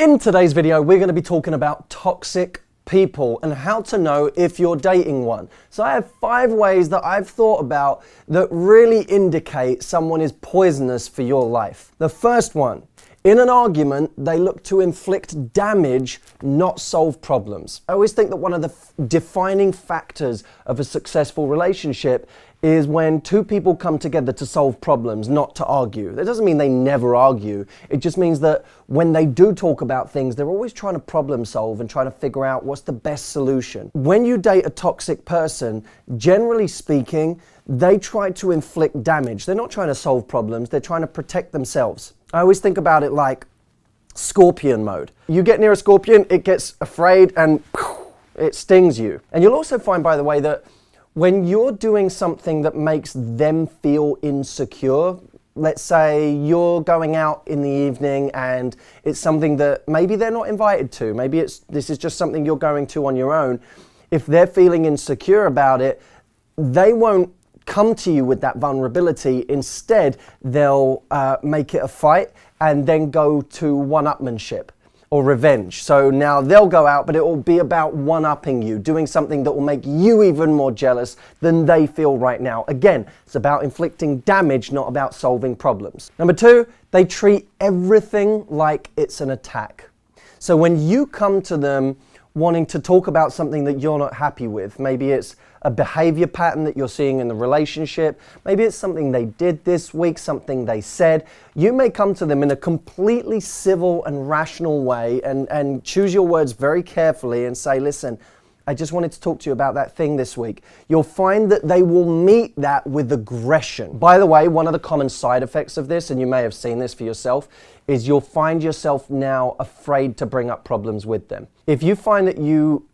In today's video, we're going to be talking about toxic people and how to know if you're dating one. So I have 5 ways that I've thought about that really indicate someone is poisonous for your life. The first one, in an argument, they look to inflict damage, not solve problems. I always think that one of the defining factors of a successful relationship is when 2 people come together to solve problems, not to argue. That doesn't mean they never argue. It just means that when they do talk about things, they're always trying to problem solve and trying to figure out what's the best solution. When you date a toxic person, generally speaking, they try to inflict damage. They're not trying to solve problems, they're trying to protect themselves. I always think about it like scorpion mode. You get near a scorpion, it gets afraid and it stings you. And you'll also find, by the way, that when you're doing something that makes them feel insecure, let's say you're going out in the evening and it's something that maybe they're not invited to, maybe this is just something you're going to on your own. If they're feeling insecure about it, they won't come to you with that vulnerability. Instead, they'll make it a fight and then go to one-upmanship or revenge. So now they'll go out, but it will be about one-upping you, doing something that will make you even more jealous than they feel right now. Again, it's about inflicting damage, not about solving problems. Number 2, they treat everything like it's an attack. So when you come to them wanting to talk about something that you're not happy with, maybe it's a behavior pattern that you're seeing in the relationship, maybe it's something they did this week, something they said, you may come to them in a completely civil and rational way and choose your words very carefully and say, listen, I just wanted to talk to you about that thing this week. You'll find that they will meet that with aggression. By the way, one of the common side effects of this, and you may have seen this for yourself, is you'll find yourself now afraid to bring up problems with them. If you find that you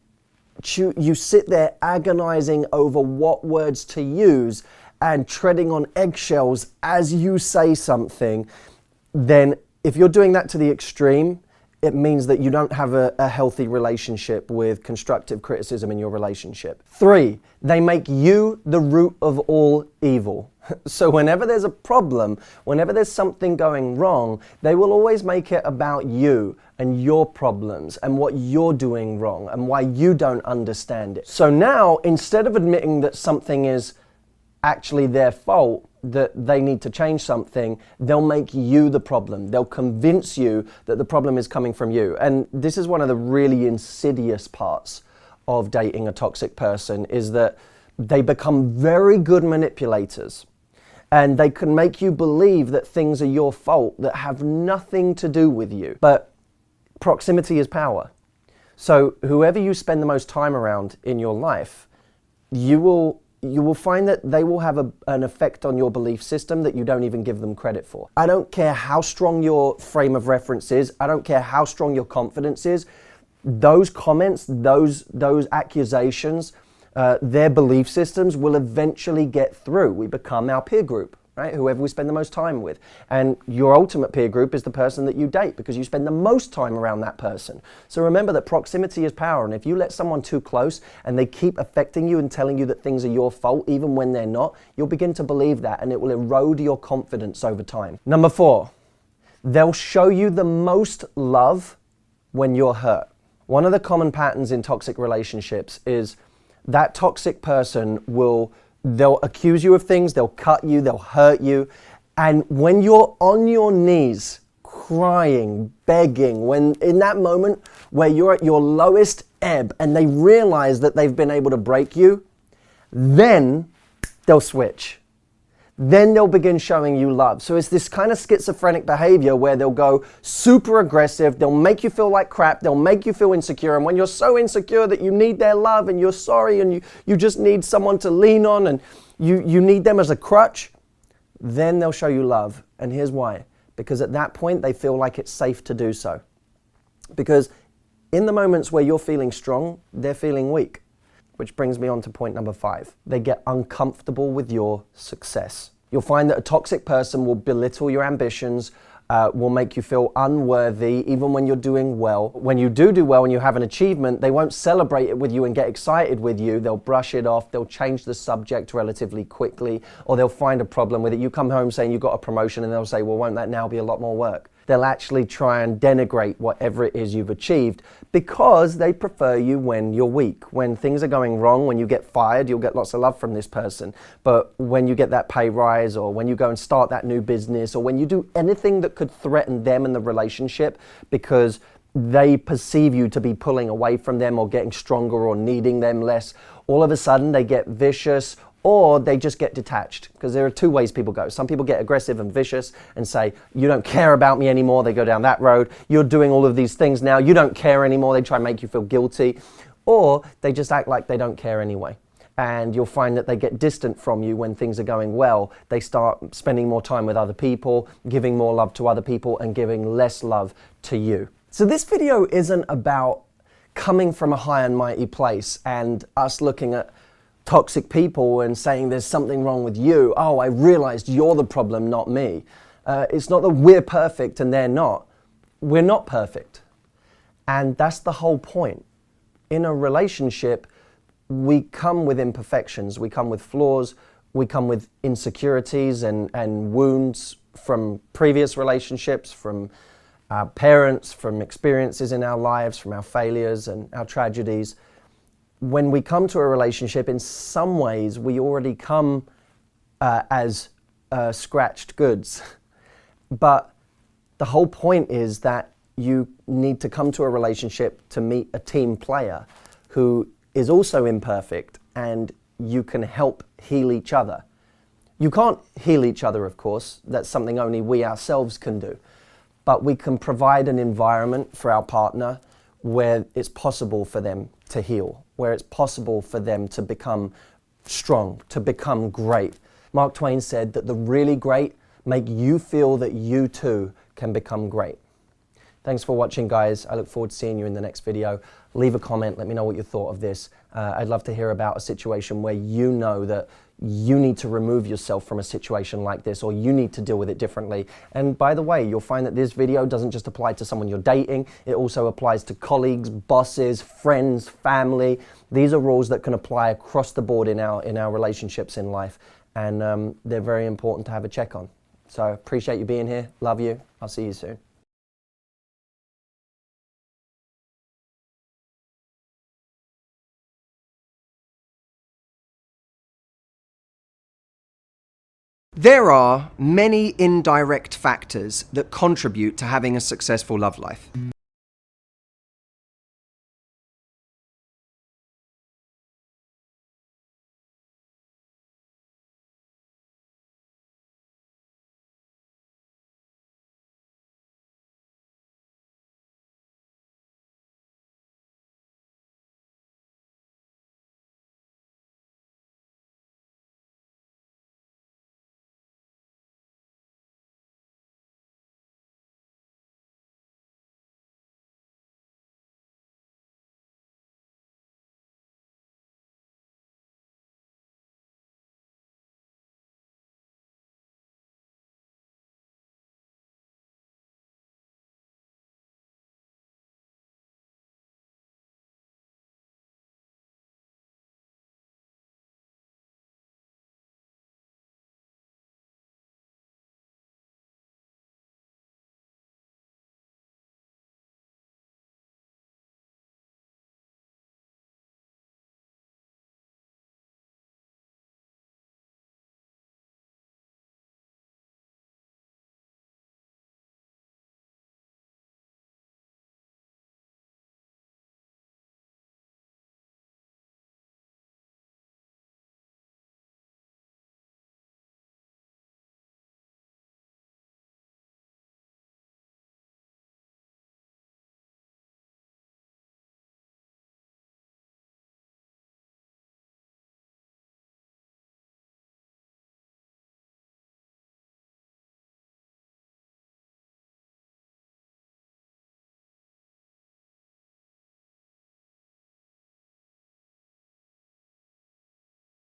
sit there agonizing over what words to use and treading on eggshells as you say something, then if you're doing that to the extreme, it means that you don't have a healthy relationship with constructive criticism in your relationship. 3, they make you the root of all evil. So whenever there's a problem, whenever there's something going wrong, they will always make it about you and your problems and what you're doing wrong and why you don't understand it. So now, instead of admitting that something is actually their fault, that they need to change something, they'll make you the problem. They'll convince you that the problem is coming from you. And this is one of the really insidious parts of dating a toxic person, is that they become very good manipulators. And they can make you believe that things are your fault that have nothing to do with you. But proximity is power. So whoever you spend the most time around in your life, you will find that they will have an effect on your belief system that you don't even give them credit for. I don't care how strong your frame of reference is. I don't care how strong your confidence is. Those comments, those accusations, their belief systems will eventually get through. We become our peer group, right? Whoever we spend the most time with. And your ultimate peer group is the person that you date because you spend the most time around that person. So remember that proximity is power. And if you let someone too close and they keep affecting you and telling you that things are your fault, even when they're not, you'll begin to believe that and it will erode your confidence over time. Number 4, they'll show you the most love when you're hurt. One of the common patterns in toxic relationships is that toxic person they'll accuse you of things, they'll cut you, they'll hurt you. And when you're on your knees, crying, begging, when in that moment where you're at your lowest ebb and they realize that they've been able to break you, then they'll switch. Then they'll begin showing you love. So it's this kind of schizophrenic behavior where they'll go super aggressive, they'll make you feel like crap, they'll make you feel insecure. And when you're so insecure that you need their love and you're sorry and you just need someone to lean on and you need them as a crutch, then they'll show you love. And here's why. Because at that point, they feel like it's safe to do so. Because in the moments where you're feeling strong, they're feeling weak. Which brings me on to point number 5. They get uncomfortable with your success. You'll find that a toxic person will belittle your ambitions, will make you feel unworthy even when you're doing well. When you do well and you have an achievement, they won't celebrate it with you and get excited with you. They'll brush it off, they'll change the subject relatively quickly, or they'll find a problem with it. You come home saying you got a promotion and they'll say, well, won't that now be a lot more work? They'll actually try and denigrate whatever it is you've achieved because they prefer you when you're weak. When things are going wrong, when you get fired, you'll get lots of love from this person. But when you get that pay rise, or when you go and start that new business, or when you do anything that could threaten them and the relationship because they perceive you to be pulling away from them or getting stronger or needing them less, all of a sudden they get vicious or they just get detached. Because there are two ways people go. Some people get aggressive and vicious and say, you don't care about me anymore. They go down that road. You're doing all of these things now. You don't care anymore. They try and make you feel guilty. Or they just act like they don't care anyway. And you'll find that they get distant from you when things are going well. They start spending more time with other people, giving more love to other people, and giving less love to you. So this video isn't about coming from a high and mighty place and us looking at toxic people and saying there's something wrong with you. Oh, I realized you're the problem, not me. It's not that we're perfect and they're not. We're not perfect. And that's the whole point. In a relationship, we come with imperfections, we come with flaws, we come with insecurities and wounds from previous relationships, from our parents, from experiences in our lives, from our failures and our tragedies. When we come to a relationship, in some ways, we already come as scratched goods. But the whole point is that you need to come to a relationship to meet a team player who is also imperfect, and you can help heal each other. You can't heal each other, of course. That's something only we ourselves can do. But we can provide an environment for our partner where it's possible for them to heal, where it's possible for them to become strong, to become great. Mark Twain said that the really great make you feel that you too can become great. Thanks for watching, guys. I look forward to seeing you in the next video. Leave a comment. Let me know what you thought of this. I'd love to hear about a situation where you know that you need to remove yourself from a situation like this, or you need to deal with it differently. And by the way, you'll find that this video doesn't just apply to someone you're dating. It also applies to colleagues, bosses, friends, family. These are rules that can apply across the board in our relationships in life. And they're very important to have a check on. So appreciate you being here. Love you. I'll see you soon. There are many indirect factors that contribute to having a successful love life.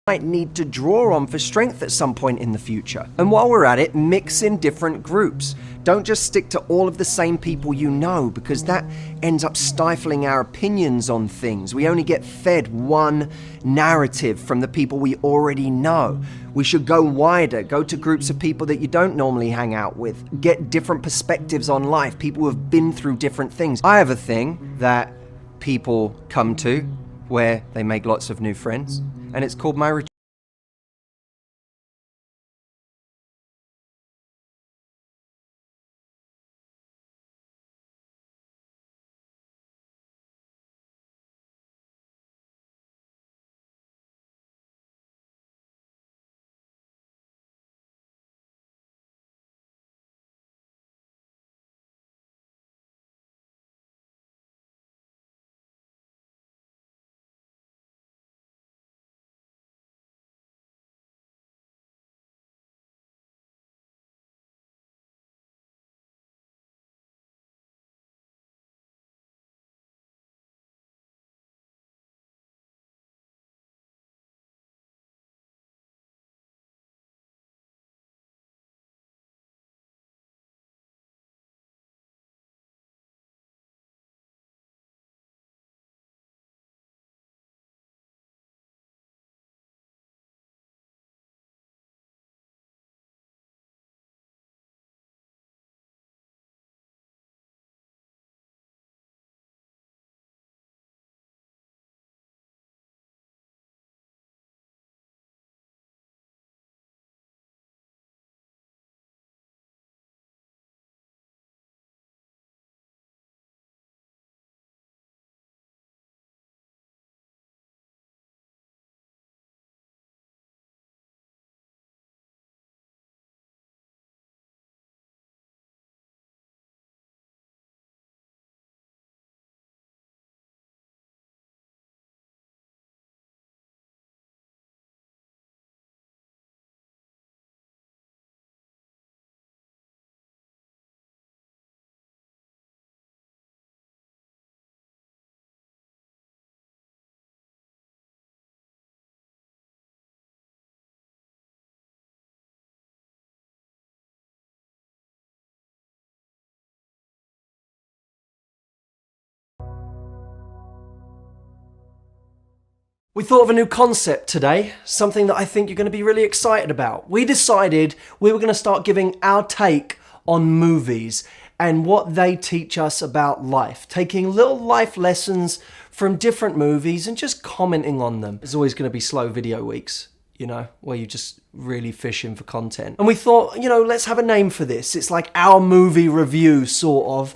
might need to draw on for strength at some point in the future. And while we're at it, mix in different groups. Don't just stick to all of the same people you know, because that ends up stifling our opinions on things. We only get fed one narrative from the people we already know. We should go wider, go to groups of people that you don't normally hang out with, get different perspectives on life, people who have been through different things. I have a thing that people come to where they make lots of new friends, and it's called my retreat. We thought of a new concept today, something that I think you're going to be really excited about. We decided we were going to start giving our take on movies and what they teach us about life, taking little life lessons from different movies and just commenting on them. There's always going to be slow video weeks, you know, where you're just really fishing for content. And we thought, you know, let's have a name for this. It's like our movie review, sort of.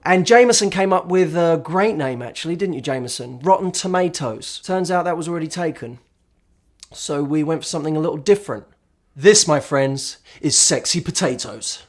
And Jameson came up with a great name, actually, didn't you, Jameson? Rotten Tomatoes. Turns out that was already taken. So we went for something a little different. This, my friends, is Sexy Potatoes.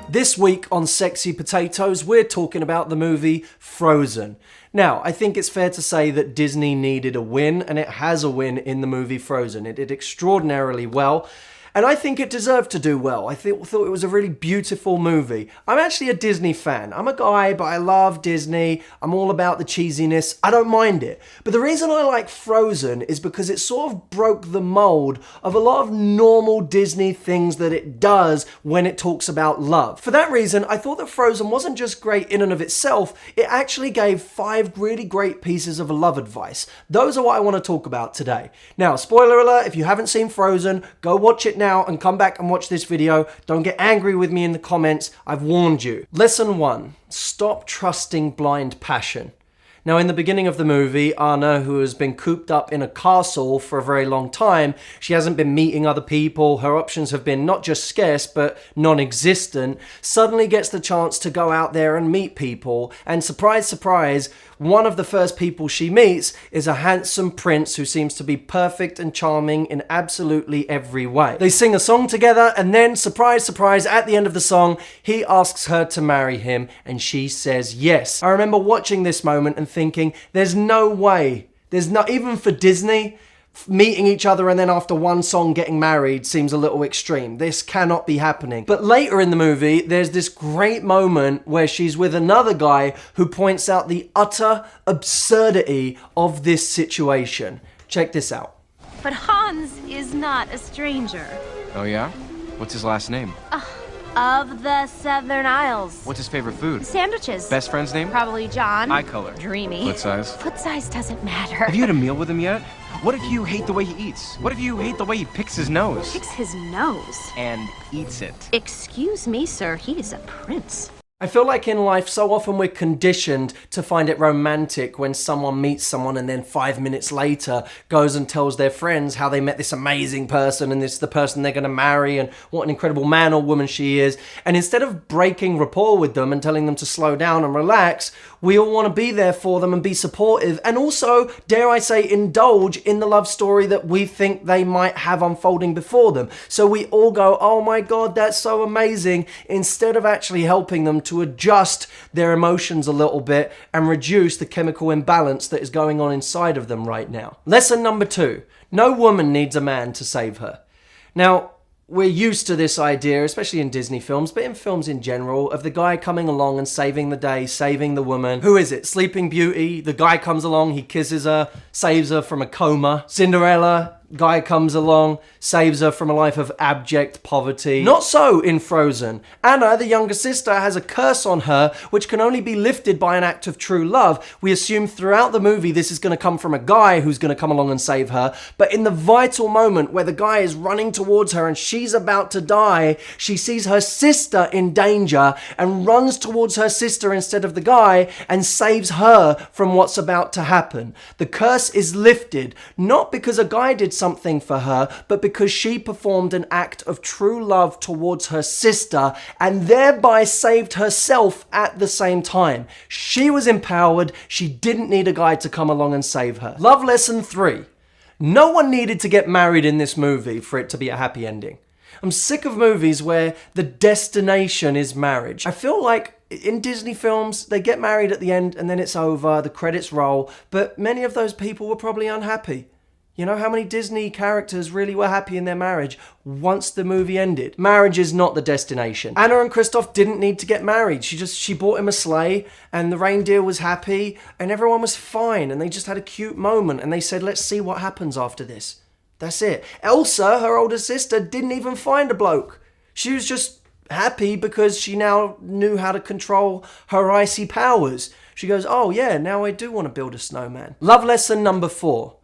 This week on Sexy Potatoes, we're talking about the movie Frozen. Now, I think it's fair to say that Disney needed a win, and it has a win in the movie Frozen. It did extraordinarily well, and I think it deserved to do well. I thought it was a really beautiful movie. I'm actually a Disney fan. I'm a guy, but I love Disney. I'm all about the cheesiness. I don't mind it. But the reason I like Frozen is because it sort of broke the mold of a lot of normal Disney things that it does when it talks about love. For that reason, I thought that Frozen wasn't just great in and of itself, it actually gave 5 really great pieces of love advice. Those are what I want to talk about today. Now, spoiler alert, if you haven't seen Frozen, go watch it now and come back and watch this video. Don't get angry with me in the comments. I've warned you. Lesson 1. Stop trusting blind passion. Now, in the beginning of the movie, Anna, who has been cooped up in a castle for a very long time, she hasn't been meeting other people, her options have been not just scarce, but non-existent, suddenly gets the chance to go out there and meet people, and surprise, surprise, one of the first people she meets is a handsome prince who seems to be perfect and charming in absolutely every way. They sing a song together, and then, surprise, surprise, at the end of the song, he asks her to marry him, and she says yes. I remember watching this moment and thinking, there's no way, there's not, even for Disney, meeting each other and then after one song getting married seems a little extreme. This cannot be happening. But later in the movie, there's this great moment where she's with another guy who points out the utter absurdity of this situation. Check this out. But Hans is not a stranger. Oh yeah? What's his last name? Of the Southern Isles. What's his favorite food? Sandwiches. Best friend's name? Probably John. Eye color. Dreamy. Foot size? Foot size doesn't matter. Have you had a meal with him yet? What if you hate the way he eats? What if you hate the way he picks his nose? Picks his nose? And eats it. Excuse me, sir. He is a prince. I feel like in life, so often we're conditioned to find it romantic when someone meets someone and then 5 minutes later goes and tells their friends how they met this amazing person and this is the person they're going to marry and what an incredible man or woman she is. And instead of breaking rapport with them and telling them to slow down and relax, we all want to be there for them and be supportive and also, dare I say, indulge in the love story that we think they might have unfolding before them. So we all go, oh my God, that's so amazing, instead of actually helping them to adjust their emotions a little bit and reduce the chemical imbalance that is going on inside of them right now. Lesson number 2, no woman needs a man to save her. Now, we're used to this idea, especially in Disney films, but in films in general, of the guy coming along and saving the day, saving the woman. Who is it? Sleeping Beauty. The guy comes along, he kisses her, saves her from a coma. Cinderella. Guy comes along, saves her from a life of abject poverty. Not so in Frozen. Anna, the younger sister, has a curse on her which can only be lifted by an act of true love. We assume throughout the movie this is going to come from a guy who's going to come along and save her, but in the vital moment where the guy is running towards her and she's about to die, she sees her sister in danger and runs towards her sister instead of the guy and saves her from what's about to happen. The curse is lifted, not because a guy did something for her, but because she performed an act of true love towards her sister and thereby saved herself at the same time. She was empowered. She didn't need a guy to come along and save her. Love lesson 3. No one needed to get married in this movie for it to be a happy ending. I'm sick of movies where the destination is marriage. I feel like in Disney films, they get married at the end and then it's over, the credits roll, but many of those people were probably unhappy. You know how many Disney characters really were happy in their marriage once the movie ended? Marriage is not the destination. Anna and Kristoff didn't need to get married. She bought him a sleigh and the reindeer was happy and everyone was fine and they just had a cute moment and they said, let's see what happens after this. That's it. Elsa, her older sister, didn't even find a bloke. She was just happy because she now knew how to control her icy powers. She goes, oh yeah, now I do want to build a snowman. Love lesson number 4.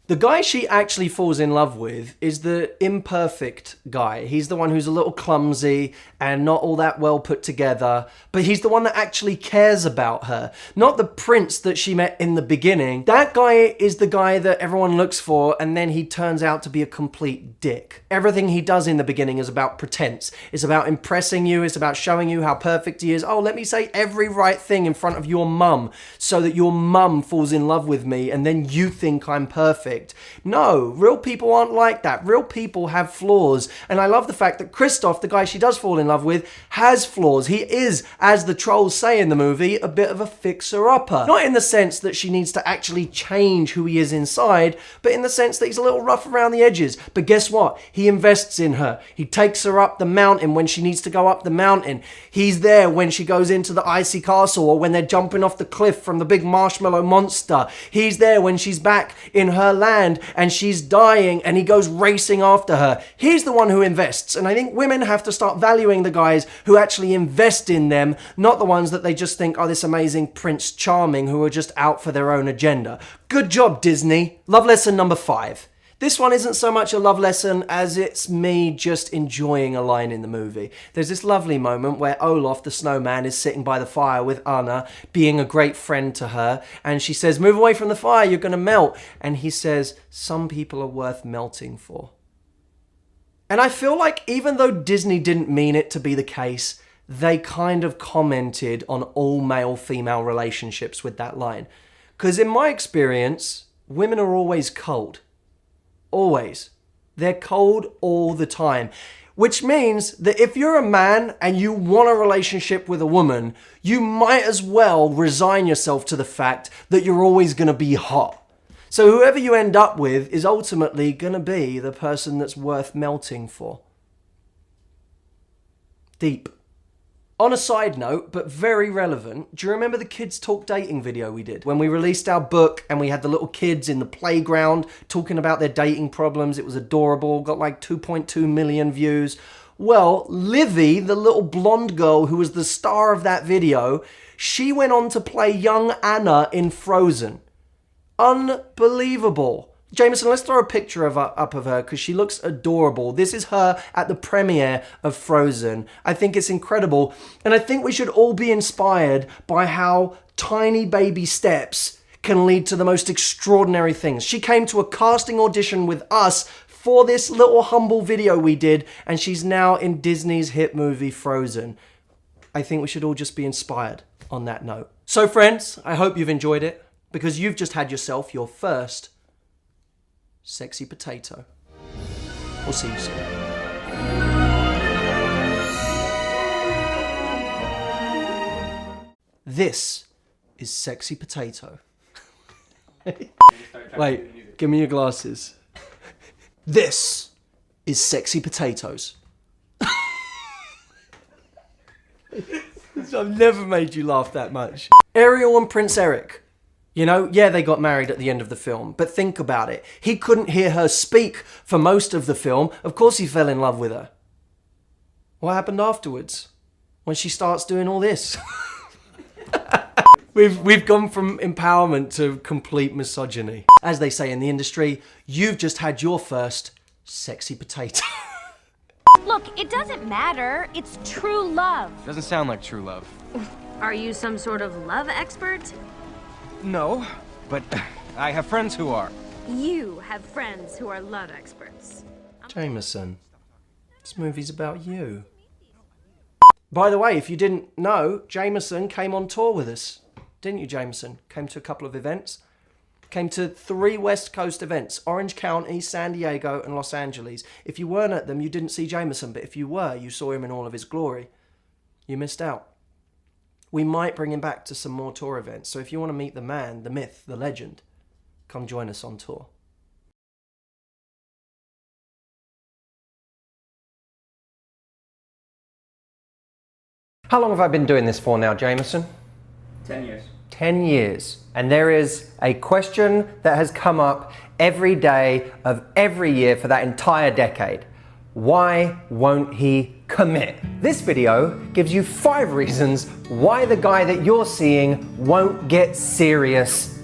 The guy she actually falls in love with is the imperfect guy. He's the one who's a little clumsy and not all that well put together, but he's the one that actually cares about her. Not the prince that she met in the beginning. That guy is the guy that everyone looks for and then he turns out to be a complete dick. Everything he does in the beginning is about pretense. It's about impressing you. It's about showing you how perfect he is. Oh, let me say every right thing in front of your mum so that your mum falls in love with me and then you think I'm perfect. No, real people aren't like that. Real people have flaws. And I love the fact that Kristoff, the guy she does fall in love with, has flaws. He is, as the trolls say in the movie, a bit of a fixer-upper. Not in the sense that she needs to actually change who he is inside, but in the sense that he's a little rough around the edges. But guess what? He invests in her. He takes her up the mountain when she needs to go up the mountain. He's there when she goes into the icy castle or when they're jumping off the cliff from the big marshmallow monster. He's there when she's back in her land and she's dying and he goes racing after her. He's the one who invests, and I think women have to start valuing the guys who actually invest in them, not the ones that they just think are this amazing Prince Charming who are just out for their own agenda. Good job, Disney. Love lesson number 5. This one isn't so much a love lesson as it's me just enjoying a line in the movie. There's this lovely moment where Olaf the snowman is sitting by the fire with Anna, being a great friend to her, and she says, move away from the fire, you're going to melt. And he says, some people are worth melting for. And I feel like even though Disney didn't mean it to be the case, they kind of commented on all male-female relationships with that line. Because in my experience, women are always cold. Always. They're cold all the time. Which means that if you're a man and you want a relationship with a woman, you might as well resign yourself to the fact that you're always going to be hot. So whoever you end up with is ultimately going to be the person that's worth melting for. Deep. On a side note, but very relevant, do you remember the Kids Talk Dating video we did? When we released our book and we had the little kids in the playground talking about their dating problems. It was adorable, got like 2.2 million views. Well, Livy, the little blonde girl who was the star of that video, she went on to play young Anna in Frozen. Unbelievable. Jameson, let's throw a picture up of her because she looks adorable. This is her at the premiere of Frozen. I think it's incredible. And I think we should all be inspired by how tiny baby steps can lead to the most extraordinary things. She came to a casting audition with us for this little humble video we did, and she's now in Disney's hit movie Frozen. I think we should all just be inspired on that note. So friends, I hope you've enjoyed it because you've just had yourself your first sexy potato. We'll see you soon. This is Sexy Potato. Wait, give me your glasses. This is Sexy Potatoes. I've never made you laugh that much. Ariel and Prince Eric. You know, yeah, they got married at the end of the film, but think about it. He couldn't hear her speak for most of the film. Of course he fell in love with her. What happened afterwards? When she starts doing all this? We've gone from empowerment to complete misogyny. As they say in the industry, you've just had your first sexy potato. Look, it doesn't matter. It's true love. Doesn't sound like true love. Are you some sort of love expert? No, but I have friends who are. You have friends who are love experts. Jameson, this movie's about you. By the way, if you didn't know, Jameson came on tour with us. Didn't you, Jameson? Came to a couple of events. Came to 3 West Coast events. Orange County, San Diego, and Los Angeles. If you weren't at them, you didn't see Jameson. But if you were, you saw him in all of his glory. You missed out. We might bring him back to some more tour events. So if you want to meet the man, the myth, the legend, come join us on tour. How long have I been doing this for now, Jameson? 10 years. 10 years. And there is a question that has come up every day of every year for that entire decade. Why won't he commit? This video gives you 5 reasons why the guy that you're seeing won't get serious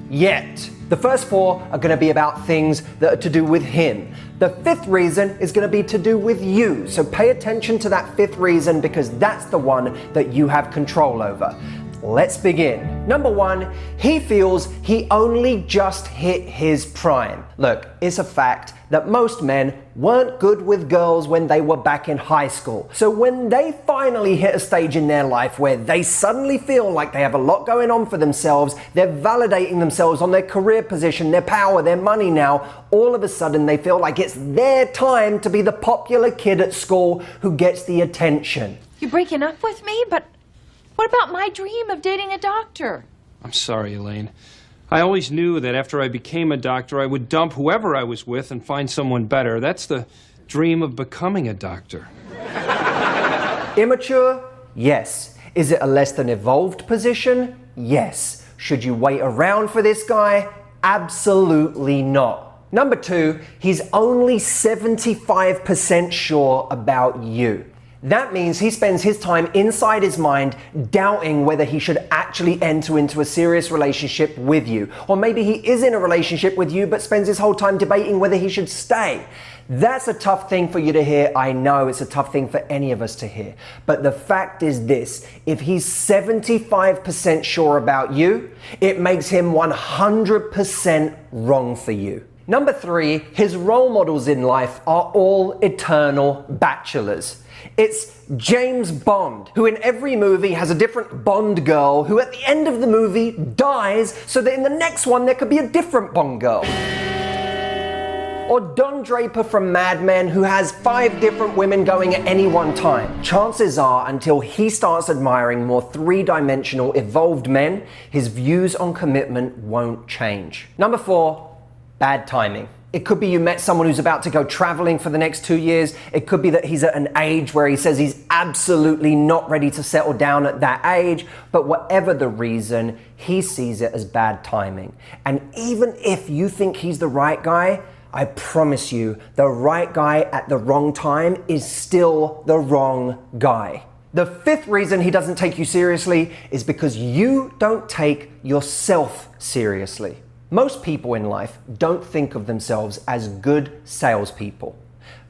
yet. The first 4 are going to be about things that are to do with him. The 5th reason is going to be to do with you. So pay attention to that 5th reason because that's the one that you have control over. Let's begin. Number 1, he feels he only just hit his prime. Look, it's a fact that most men weren't good with girls when they were back in high school. So when they finally hit a stage in their life where they suddenly feel like they have a lot going on for themselves, they're validating themselves on their career position, their power, their money now, all of a sudden they feel like it's their time to be the popular kid at school who gets the attention. You're breaking up with me? But what about my dream of dating a doctor? I'm sorry, Elaine. I always knew that after I became a doctor, I would dump whoever I was with and find someone better. That's the dream of becoming a doctor. Immature? Yes. Is it a less than evolved position? Yes. Should you wait around for this guy? Absolutely not. Number 2, he's only 75% sure about you. That means he spends his time inside his mind doubting whether he should actually enter into a serious relationship with you. Or maybe he is in a relationship with you but spends his whole time debating whether he should stay. That's a tough thing for you to hear. I know it's a tough thing for any of us to hear. But the fact is this, if he's 75% sure about you, it makes him 100% wrong for you. Number 3, his role models in life are all eternal bachelors. It's James Bond, who in every movie has a different Bond girl who at the end of the movie dies so that in the next one there could be a different Bond girl. Or Don Draper from Mad Men, who has 5 different women going at any one time. Chances are, until he starts admiring more 3-dimensional evolved men, his views on commitment won't change. Number 4, bad timing. It could be you met someone who's about to go traveling for the next 2 years. It could be that he's at an age where he says he's absolutely not ready to settle down at that age. But whatever the reason, he sees it as bad timing. And even if you think he's the right guy, I promise you, the right guy at the wrong time is still the wrong guy. The 5th reason he doesn't take you seriously is because you don't take yourself seriously. Most people in life don't think of themselves as good salespeople.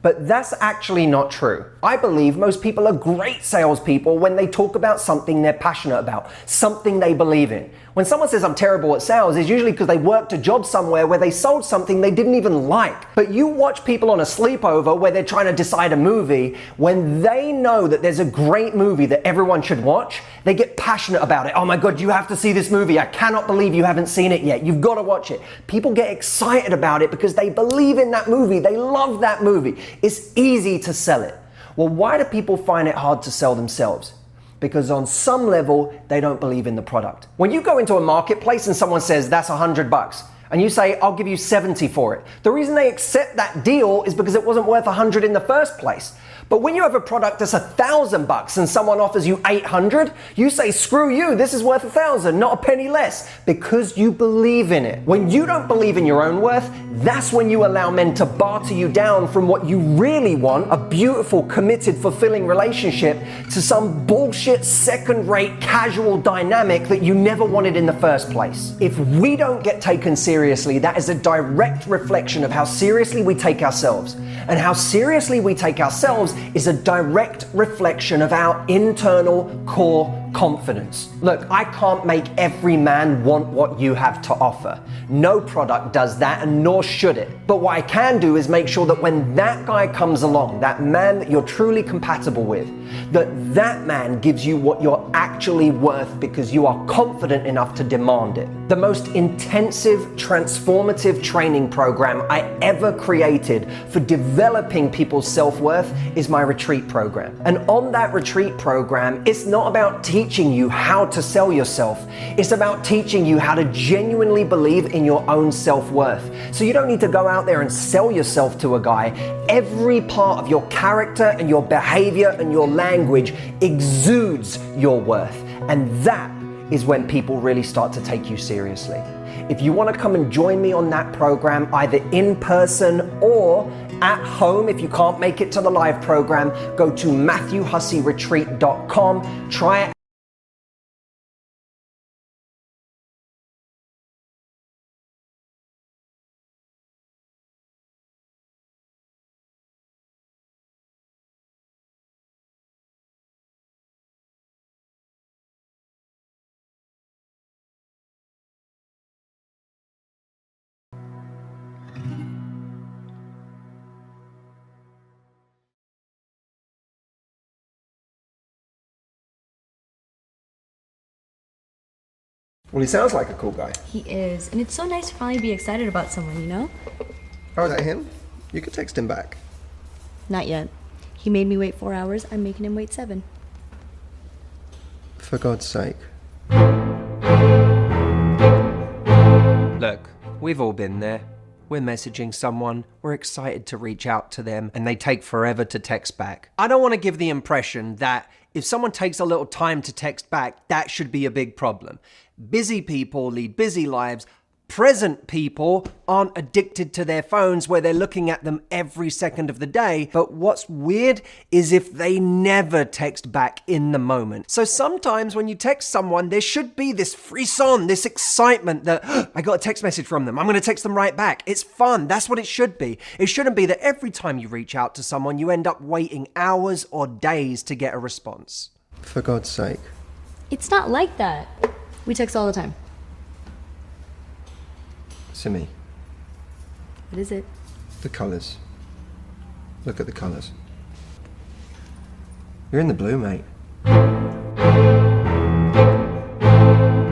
But that's actually not true. I believe most people are great salespeople when they talk about something they're passionate about, something they believe in. When someone says I'm terrible at sales, it's usually because they worked a job somewhere where they sold something they didn't even like. But you watch people on a sleepover where they're trying to decide a movie, when they know that there's a great movie that everyone should watch, they get passionate about it. Oh my God, you have to see this movie. I cannot believe you haven't seen it yet. You've got to watch it. People get excited about it because they believe in that movie. They love that movie. It's easy to sell it. Well, why do people find it hard to sell themselves? Because on some level, they don't believe in the product. When you go into a marketplace and someone says, that's $100, and you say, I'll give you 70 for it, the reason they accept that deal is because it wasn't worth 100 in the first place. But when you have a product that's $1,000 and someone offers you 800, you say, screw you, this is worth 1,000, not a penny less, because you believe in it. When you don't believe in your own worth, that's when you allow men to barter you down from what you really want, a beautiful, committed, fulfilling relationship, to some bullshit, second-rate, casual dynamic that you never wanted in the first place. If we don't get taken seriously, that is a direct reflection of how seriously we take ourselves. And how seriously we take ourselves is a direct reflection of our internal core confidence. Look, I can't make every man want what you have to offer. No product does that, and nor should it. But what I can do is make sure that when that guy comes along, that man that you're truly compatible with, that man gives you what you're actually worth because you are confident enough to demand it. The most intensive, transformative training program I ever created for developing people's self-worth is my retreat program. And on that retreat program, it's not about teaching you how to sell yourself. It's about teaching you how to genuinely believe in your own self-worth. So you don't need to go out there and sell yourself to a guy. Every part of your character and your behavior and your language exudes your worth. And that is when people really start to take you seriously. If you want to come and join me on that program, either in person or at home, if you can't make it to the live program, go to MatthewHusseyRetreat.com. Try it. Well, he sounds like a cool guy. He is, and it's so nice to finally be excited about someone, you know? Oh, is that him? You could text him back. Not yet. He made me wait 4 hours, I'm making him wait 7. For God's sake. Look, we've all been there. We're messaging someone, we're excited to reach out to them, and they take forever to text back. I don't want to give the impression that if someone takes a little time to text back, that should be a big problem. Busy people lead busy lives. Present people aren't addicted to their phones where they're looking at them every second of the day. But what's weird is if they never text back in the moment. So sometimes when you text someone, there should be this frisson, this excitement that I got a text message from them. I'm going to text them right back. It's fun. That's what it should be. It shouldn't be that every time you reach out to someone, you end up waiting hours or days to get a response. For God's sake. It's not like that. We text all the time. Simi. What is it? The colours. Look at the colours. You're in the blue, mate.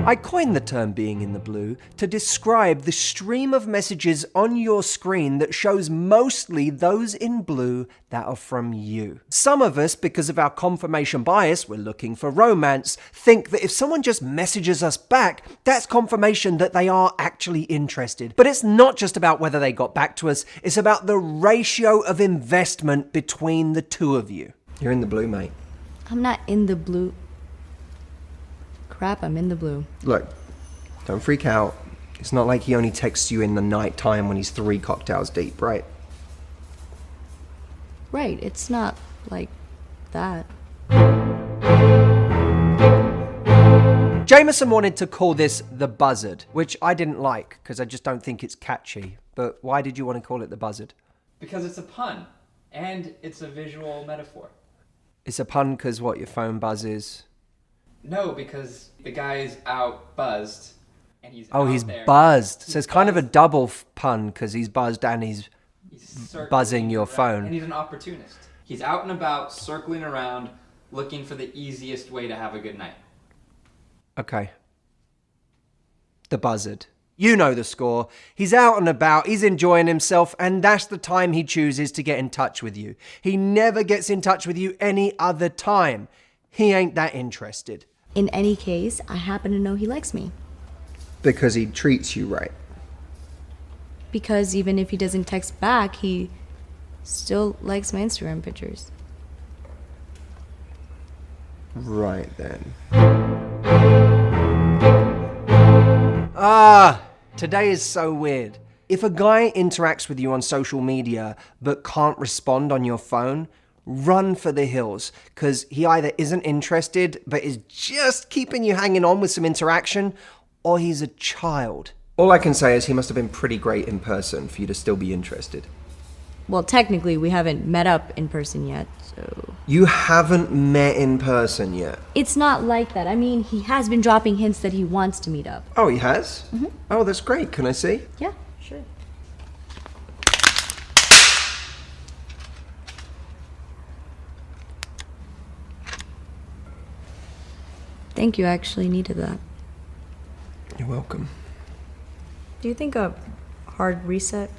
I coined the term being in the blue to describe the stream of messages on your screen that shows mostly those in blue that are from you. Some of us, because of our confirmation bias, we're looking for romance, think that if someone just messages us back, that's confirmation that they are actually interested. But it's not just about whether they got back to us, it's about the ratio of investment between the two of you. You're in the blue, mate. I'm not in the blue. Crap, I'm in the blue. Look, don't freak out. It's not like he only texts you in the night time when he's 3 cocktails deep, right? Right, it's not like that. Jameson wanted to call this the buzzard, which I didn't like because I just don't think it's catchy. But why did you want to call it the buzzard? Because it's a pun, and it's a visual metaphor. It's a pun because what, your phone buzzes? No, because the guy is out buzzed, and he's Oh, out he's there. buzzed. He's So it's kind of a buzzed. double pun because he's buzzed and he's circling buzzing your around, phone. And he's an opportunist. He's out and about, circling around, looking for the easiest way to have a good night. Okay. The buzzard. You know the score. He's out and about, he's enjoying himself, and that's the time he chooses to get in touch with you. He never gets in touch with you any other time. He ain't that interested. In any case, I happen to know he likes me. Because he treats you right. Because even if he doesn't text back, he still likes my Instagram pictures. Right then. Today is so weird. If a guy interacts with you on social media but can't respond on your phone, run for the hills, because he either isn't interested but is just keeping you hanging on with some interaction, or he's a child. All I can say is he must have been pretty great in person for you to still be interested. Well, technically, we haven't met up in person yet, so... You haven't met in person yet? It's not like that. I mean, he has been dropping hints that he wants to meet up. Oh, he has? Mm-hmm. Oh, that's great. Can I see? Yeah, sure. Thank you, I actually needed that. You're welcome. Do you think a hard reset?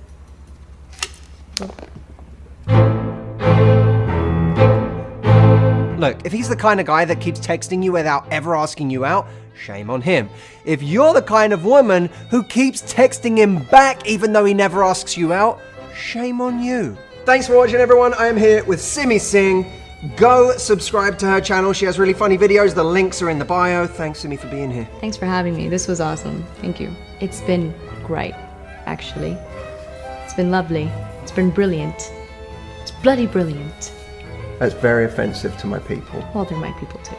Look, if he's the kind of guy that keeps texting you without ever asking you out, shame on him. If you're the kind of woman who keeps texting him back even though he never asks you out, shame on you. Thanks for watching, everyone. I am here with Simi Singh. Go subscribe to her channel. She has really funny videos. The links are in the bio. Thanks, Simi, for being here. Thanks for having me. This was awesome. Thank you. It's been great, actually. It's been lovely. It's been brilliant. It's bloody brilliant. That's very offensive to my people. Well, they're my people too.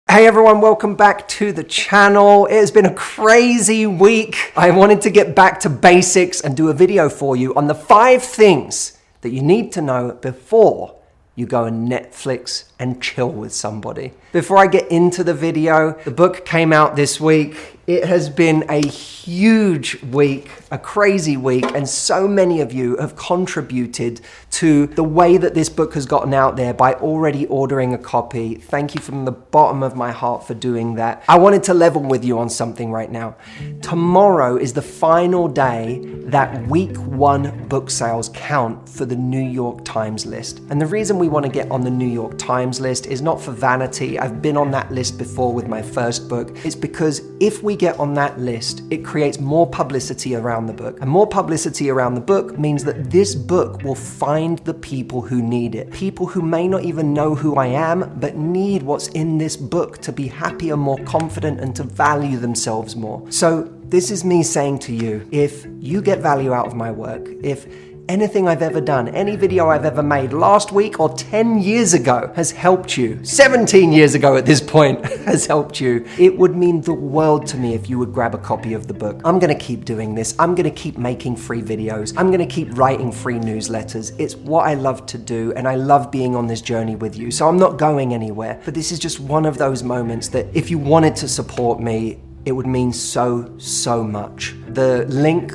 Hey everyone, welcome back to the channel. It has been a crazy week. I wanted to get back to basics and do a video for you on the 5 things that you need to know before you go and Netflix and chill with somebody. Before I get into the video, the book came out this week. It has been a huge week, a crazy week, and so many of you have contributed to the way that this book has gotten out there by already ordering a copy. Thank you from the bottom of my heart for doing that. I wanted to level with you on something right now. Tomorrow is the final day that week 1 book sales count for the New York Times list. And the reason we want to get on the New York Times list is not for vanity. I've been on that list before with my first book. It's because if we get on that list, it creates more publicity around the book. And more publicity around the book means that this book will find the people who need it. People who may not even know who I am, but need what's in this book to be happier, more confident, and to value themselves more. So this is me saying to you, if you get value out of my work, if anything I've ever done, any video I've ever made last week or 10 years ago has helped you, 17 years ago at this point has helped you, it would mean the world to me if you would grab a copy of the book. I'm gonna keep doing this. I'm gonna keep making free videos. I'm gonna keep writing free newsletters. It's what I love to do, and I love being on this journey with you. So I'm not going anywhere, but this is just one of those moments that if you wanted to support me, it would mean so much. The link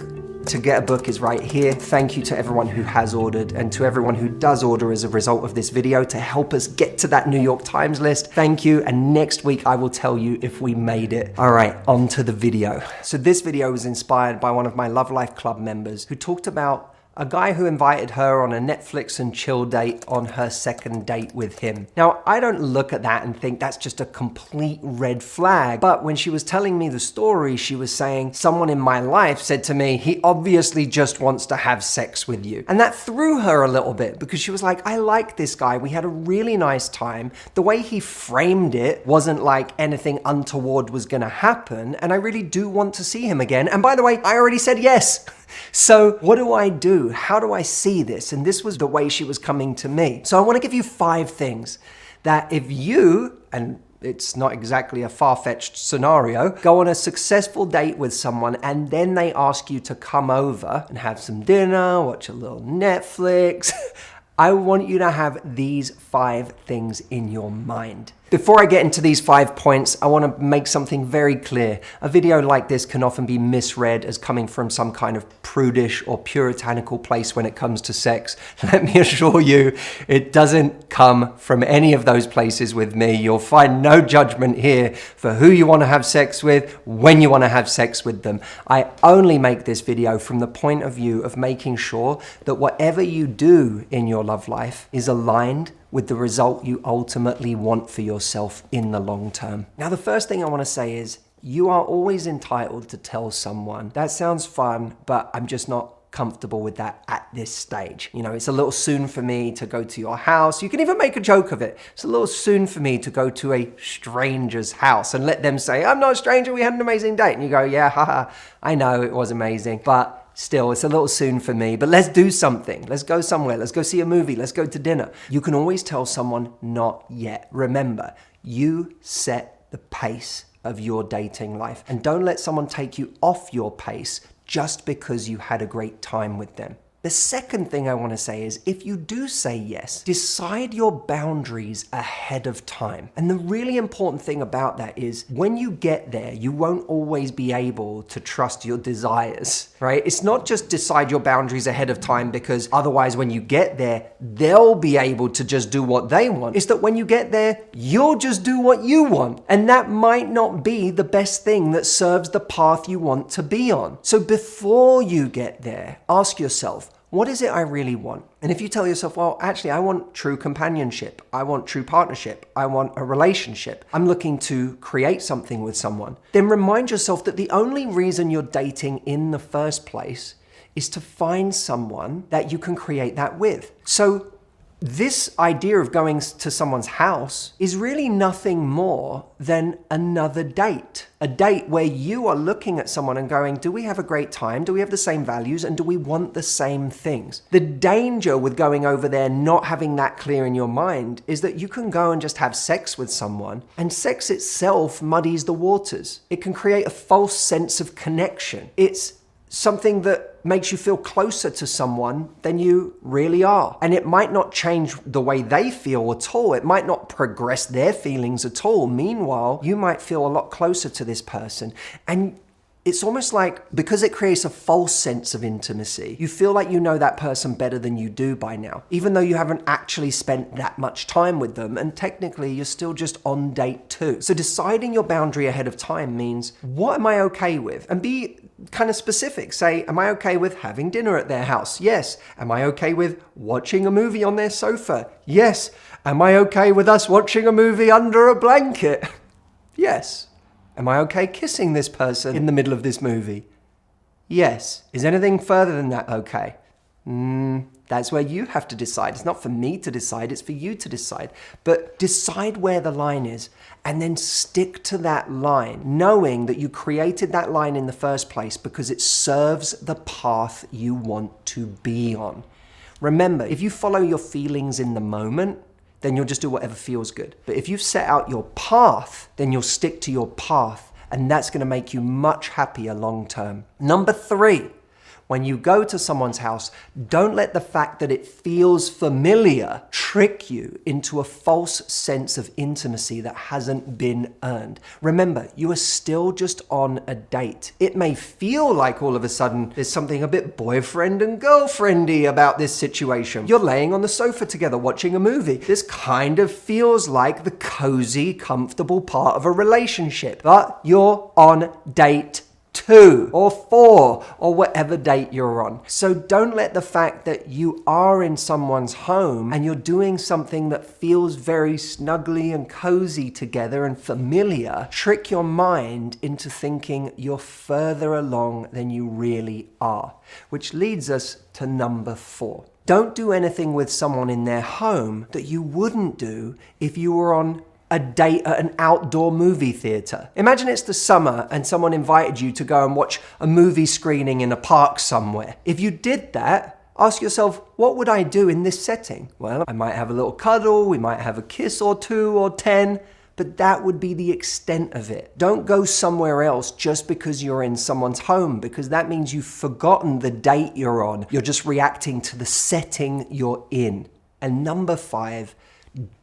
to get a book is right here. Thank you to everyone who has ordered and to everyone who does order as a result of this video to help us get to that New York Times list. Thank you. And next week, I will tell you if we made it. All right, on to the video. So this video was inspired by one of my Love Life Club members who talked about a guy who invited her on a Netflix and chill date on her second date with him. Now, I don't look at that and think that's just a complete red flag. But when she was telling me the story, she was saying, someone in my life said to me, he obviously just wants to have sex with you. And that threw her a little bit because she was like, I like this guy. We had a really nice time. The way he framed it wasn't like anything untoward was gonna happen. And I really do want to see him again. And by the way, I already said yes. So what do I do? How do I see this? And this was the way she was coming to me. So I want to give you 5 things that if you, and it's not exactly a far-fetched scenario, go on a successful date with someone and then they ask you to come over and have some dinner, watch a little Netflix. I want you to have these 5 things in your mind. Before I get into these 5 points, I want to make something very clear. A video like this can often be misread as coming from some kind of prudish or puritanical place when it comes to sex. Let me assure you, it doesn't come from any of those places with me. You'll find no judgment here for who you want to have sex with, when you want to have sex with them. I only make this video from the point of view of making sure that whatever you do in your love life is aligned with the result you ultimately want for yourself in the long term. Now, the first thing I want to say is you are always entitled to tell someone, that sounds fun, but I'm just not comfortable with that at this stage. You know, it's a little soon for me to go to your house. You can even make a joke of it. It's a little soon for me to go to a stranger's house and let them say, I'm not a stranger, we had an amazing date. And you go, yeah, haha, I know it was amazing, but still, it's a little soon for me, but let's do something. Let's go somewhere. Let's go see a movie. Let's go to dinner. You can always tell someone not yet. Remember, you set the pace of your dating life, and don't let someone take you off your pace just because you had a great time with them. The second thing I want to say is if you do say yes, decide your boundaries ahead of time. And the really important thing about that is when you get there, you won't always be able to trust your desires, right? It's not just decide your boundaries ahead of time because otherwise when you get there, they'll be able to just do what they want. It's that when you get there, you'll just do what you want. And that might not be the best thing that serves the path you want to be on. So before you get there, ask yourself, what is it I really want? And if you tell yourself, well, actually, I want true companionship. I want true partnership. I want a relationship. I'm looking to create something with someone. Then remind yourself that the only reason you're dating in the first place is to find someone that you can create that with. So this idea of going to someone's house is really nothing more than another date. A date where you are looking at someone and going, do we have a great time? Do we have the same values? And do we want the same things? The danger with going over there not having that clear in your mind is that you can go and just have sex with someone, and sex itself muddies the waters. It can create a false sense of connection. It's something that makes you feel closer to someone than you really are. And it might not change the way they feel at all. It might not progress their feelings at all. Meanwhile, you might feel a lot closer to this person. And it's almost like, because it creates a false sense of intimacy, you feel like you know that person better than you do by now, even though you haven't actually spent that much time with them, and technically you're still just on date 2. So deciding your boundary ahead of time means, what am I okay with? And be kind of specific. Say, am I okay with having dinner at their house? Yes. Am I okay with watching a movie on their sofa? Yes. Am I okay with us watching a movie under a blanket? Yes. Am I okay kissing this person in the middle of this movie? Yes. Is anything further than that okay? That's where you have to decide. It's not for me to decide, it's for you to decide. But decide where the line is and then stick to that line, knowing that you created that line in the first place because it serves the path you want to be on. Remember, if you follow your feelings in the moment, then you'll just do whatever feels good. But if you've set out your path, then you'll stick to your path, and that's going to make you much happier long term. Number 3, when you go to someone's house, don't let the fact that it feels familiar trick you into a false sense of intimacy that hasn't been earned. Remember, you are still just on a date. It may feel like all of a sudden there's something a bit boyfriend and girlfriendy about this situation. You're laying on the sofa together watching a movie. This kind of feels like the cozy, comfortable part of a relationship, but you're on date 2 or 4 or whatever date you're on. So don't let the fact that you are in someone's home and you're doing something that feels very snuggly and cozy together and familiar trick your mind into thinking you're further along than you really are. Which leads us to number 4. Don't do anything with someone in their home that you wouldn't do if you were on a date at an outdoor movie theater. Imagine it's the summer and someone invited you to go and watch a movie screening in a park somewhere. If you did that, ask yourself, what would I do in this setting? Well, I might have a little cuddle, we might have a kiss or 2 or 10, but that would be the extent of it. Don't go somewhere else just because you're in someone's home, because that means you've forgotten the date you're on. You're just reacting to the setting you're in. And number 5,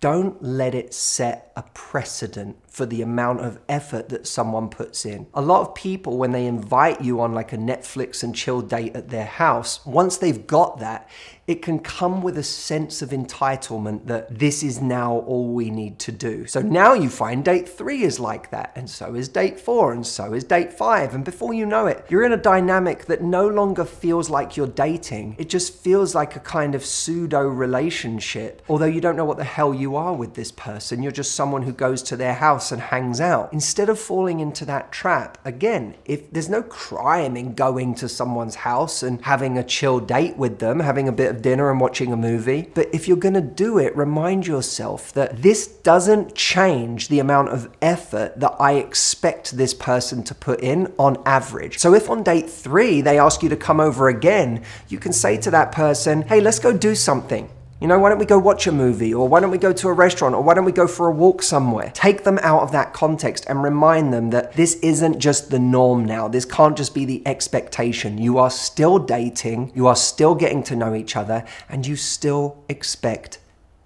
don't let it set a precedent for the amount of effort that someone puts in. A lot of people, when they invite you on like a Netflix and chill date at their house, once they've got that, it can come with a sense of entitlement that this is now all we need to do. So now you find date 3 is like that, and so is date 4, and so is date 5. And before you know it, you're in a dynamic that no longer feels like you're dating. It just feels like a kind of pseudo relationship. Although you don't know what the hell you are with this person, you're just someone who goes to their house and hangs out. Instead of falling into that trap, again, if there's no crime in going to someone's house and having a chill date with them, having a bit of dinner and watching a movie, but if you're gonna do it, remind yourself that this doesn't change the amount of effort that I expect this person to put in on average. So if on date 3 they ask you to come over again, you can say to that person, hey, let's go do something. You know, why don't we go watch a movie, or why don't we go to a restaurant, or why don't we go for a walk somewhere? Take them out of that context and remind them that this isn't just the norm now. This can't just be the expectation. You are still dating, you are still getting to know each other, and you still expect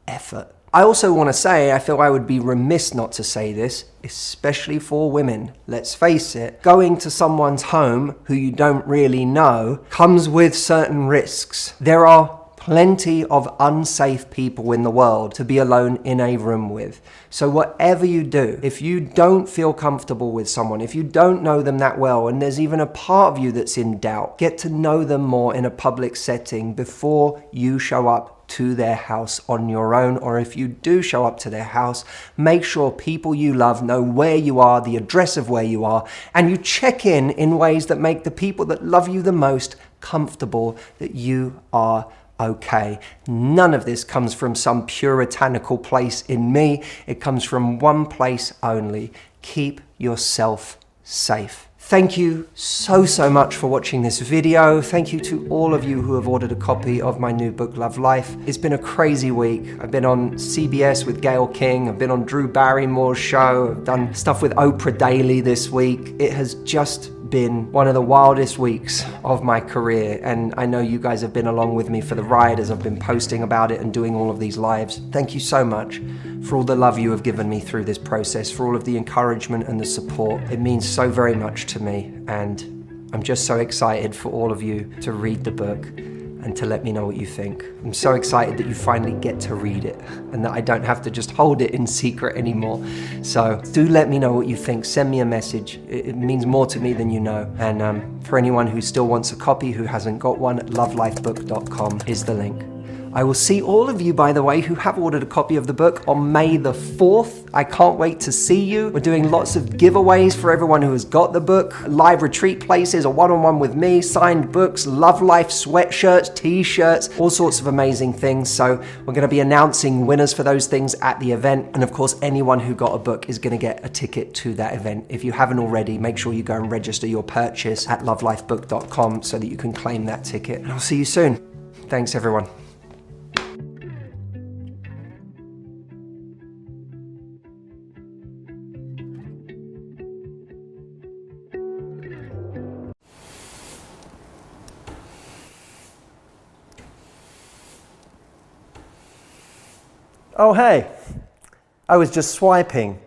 effort. I also want to say, I feel I would be remiss not to say this, especially for women. Let's face it, going to someone's home who you don't really know comes with certain risks. There are plenty of unsafe people in the world to be alone in a room with. So whatever you do, if you don't feel comfortable with someone, if you don't know them that well, and there's even a part of you that's in doubt, get to know them more in a public setting before you show up to their house on your own. Or if you do show up to their house, make sure people you love know where you are, the address of where you are, and you check in ways that make the people that love you the most comfortable that you are okay. None of this comes from some puritanical place in me. It comes from one place only. Keep yourself safe. Thank you so much for watching this video. Thank you to all of you who have ordered a copy of my new book, Love Life. It's been a crazy week. I've been on CBS with Gayle King. I've been on Drew Barrymore's show. I've done stuff with Oprah Daily this week. It has just been one of the wildest weeks of my career, and I know you guys have been along with me for the ride as I've been posting about it and doing all of these lives. Thank you so much for all the love you have given me through this process, for all of the encouragement and the support. It means so very much to me, and I'm just so excited for all of you to read the book and to let me know what you think. I'm so excited that you finally get to read it and that I don't have to just hold it in secret anymore. So do let me know what you think. Send me a message. It means more to me than you know. And for anyone who still wants a copy, who hasn't got one, lovelifebook.com is the link. I will see all of you, by the way, who have ordered a copy of the book on May the 4th. I can't wait to see you. We're doing lots of giveaways for everyone who has got the book, live retreat places, a one-on-one with me, signed books, Love Life sweatshirts, t-shirts, all sorts of amazing things. So we're going to be announcing winners for those things at the event. And of course, anyone who got a book is going to get a ticket to that event. If you haven't already, make sure you go and register your purchase at lovelifebook.com so that you can claim that ticket. And I'll see you soon. Thanks, everyone. Oh, hey, I was just swiping.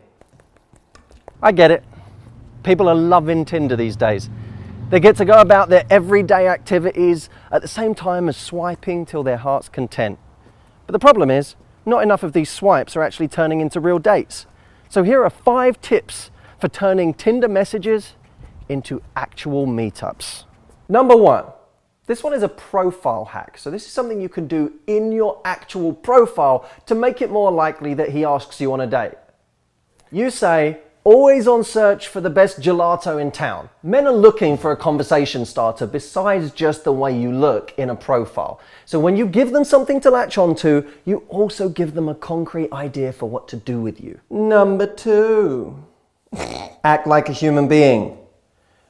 I get it. People are loving Tinder these days. They get to go about their everyday activities at the same time as swiping till their heart's content. But the problem is, not enough of these swipes are actually turning into real dates. So here are 5 tips for turning Tinder messages into actual meetups. Number 1, this one is a profile hack. So this is something you can do in your actual profile to make it more likely that he asks you on a date. You say, always on search for the best gelato in town. Men are looking for a conversation starter besides just the way you look in a profile. So when you give them something to latch onto, you also give them a concrete idea for what to do with you. Number 2, act like a human being.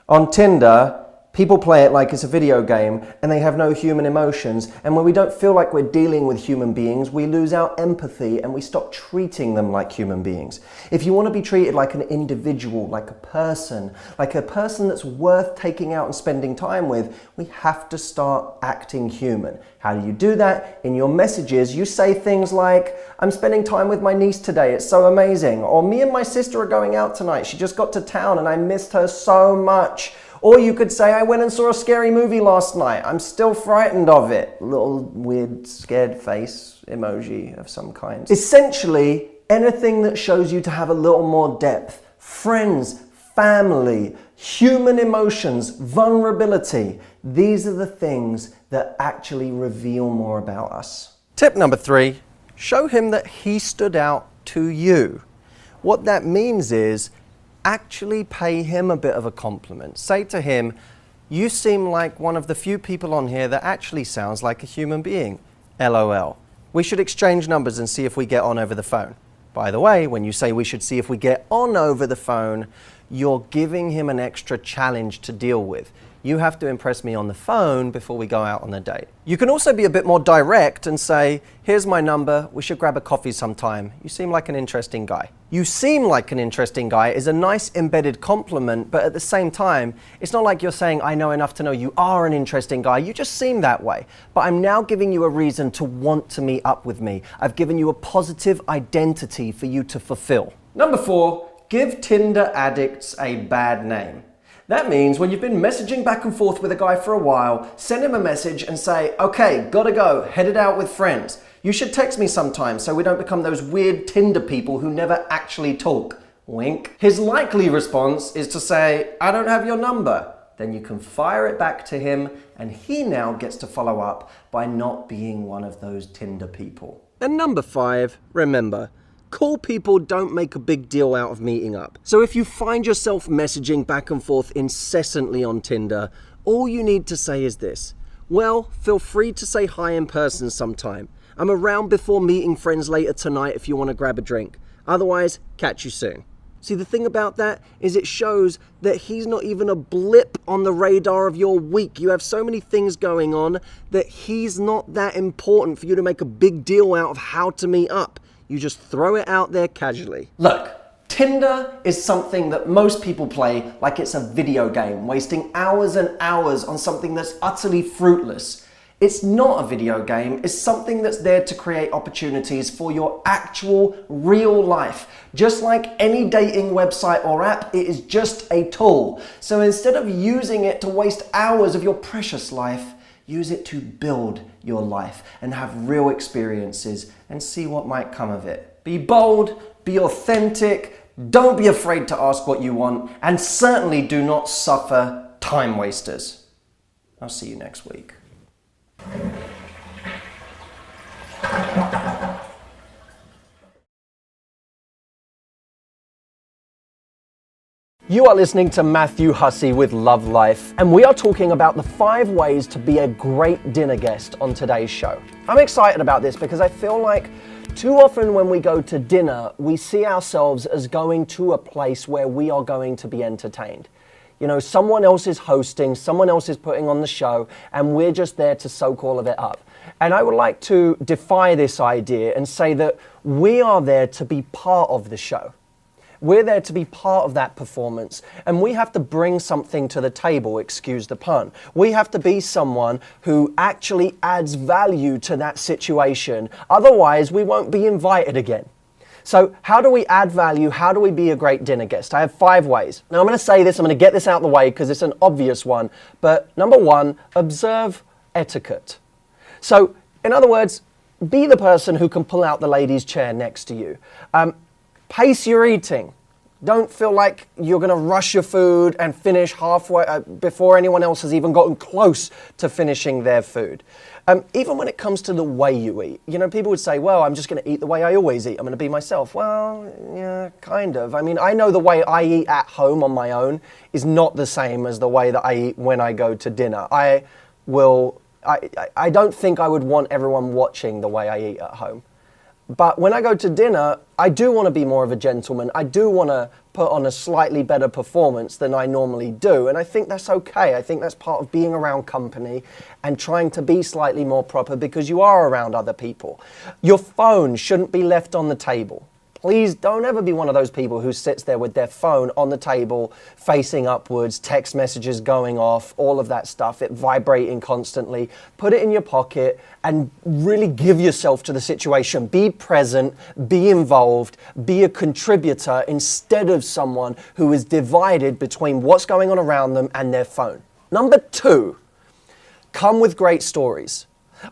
On Tinder, people play it like it's a video game and they have no human emotions. And when we don't feel like we're dealing with human beings, we lose our empathy and we stop treating them like human beings. If you want to be treated like an individual, like a person that's worth taking out and spending time with, we have to start acting human. How do you do that? In your messages, you say things like, I'm spending time with my niece today, it's so amazing. Or me and my sister are going out tonight, she just got to town and I missed her so much. Or you could say, I went and saw a scary movie last night. I'm still frightened of it. Little weird scared face emoji of some kind. Essentially, anything that shows you to have a little more depth. Friends, family, human emotions, vulnerability. These are the things that actually reveal more about us. Tip number 3, show him that he stood out to you. What that means is, actually pay him a bit of a compliment. Say to him, you seem like one of the few people on here that actually sounds like a human being. LOL. We should exchange numbers and see if we get on over the phone. By the way, when you say we should see if we get on over the phone, you're giving him an extra challenge to deal with. You have to impress me on the phone before we go out on a date. You can also be a bit more direct and say, here's my number, we should grab a coffee sometime. You seem like an interesting guy. You seem like an interesting guy is a nice embedded compliment, but at the same time, it's not like you're saying, I know enough to know you are an interesting guy, you just seem that way. But I'm now giving you a reason to want to meet up with me. I've given you a positive identity for you to fulfill. Number 4, give Tinder addicts a bad name. That means when you've been messaging back and forth with a guy for a while, send him a message and say, okay, gotta go, headed out with friends. You should text me sometime so we don't become those weird Tinder people who never actually talk. Wink. His likely response is to say, I don't have your number. Then you can fire it back to him and he now gets to follow up by not being one of those Tinder people. And number 5, remember, cool people don't make a big deal out of meeting up. So if you find yourself messaging back and forth incessantly on Tinder, all you need to say is this. Well, feel free to say hi in person sometime. I'm around before meeting friends later tonight if you want to grab a drink. Otherwise, catch you soon. See, the thing about that is it shows that he's not even a blip on the radar of your week. You have so many things going on that he's not that important for you to make a big deal out of how to meet up. You just throw it out there casually. Look, Tinder is something that most people play like it's a video game, wasting hours and hours on something that's utterly fruitless. It's not a video game, it's something that's there to create opportunities for your actual real life. Just like any dating website or app, it is just a tool. So instead of using it to waste hours of your precious life, use it to build your life and have real experiences and see what might come of it. Be bold, be authentic, don't be afraid to ask what you want, and certainly do not suffer time wasters. I'll see you next week. You are listening to Matthew Hussey with Love Life, and we are talking about the 5 ways to be a great dinner guest on today's show. I'm excited about this because I feel like too often when we go to dinner, we see ourselves as going to a place where we are going to be entertained. You know, someone else is hosting, someone else is putting on the show, and we're just there to soak all of it up. And I would like to defy this idea and say that we are there to be part of the show. We're there to be part of that performance. And we have to bring something to the table, excuse the pun. We have to be someone who actually adds value to that situation. Otherwise, we won't be invited again. So how do we add value? How do we be a great dinner guest? I have 5 ways. Now I'm going to say this, I'm going to get this out of the way because it's an obvious one. But number 1, observe etiquette. So in other words, be the person who can pull out the lady's chair next to you. Pace your eating. Don't feel like you're going to rush your food and finish halfway before anyone else has even gotten close to finishing their food. Even when it comes to the way you eat, you know, people would say, well, I'm just going to eat the way I always eat. I'm going to be myself. Well, yeah, kind of. I mean, I know the way I eat at home on my own is not the same as the way that I eat when I go to dinner. I don't think I would want everyone watching the way I eat at home. But when I go to dinner, I do want to be more of a gentleman. I do want to put on a slightly better performance than I normally do. And I think that's okay. I think that's part of being around company and trying to be slightly more proper because you are around other people. Your phone shouldn't be left on the table. Please don't ever be one of those people who sits there with their phone on the table, facing upwards, text messages going off, all of that stuff, it vibrating constantly. Put it in your pocket and really give yourself to the situation. Be present, be involved, be a contributor instead of someone who is divided between what's going on around them and their phone. Number 2, come with great stories.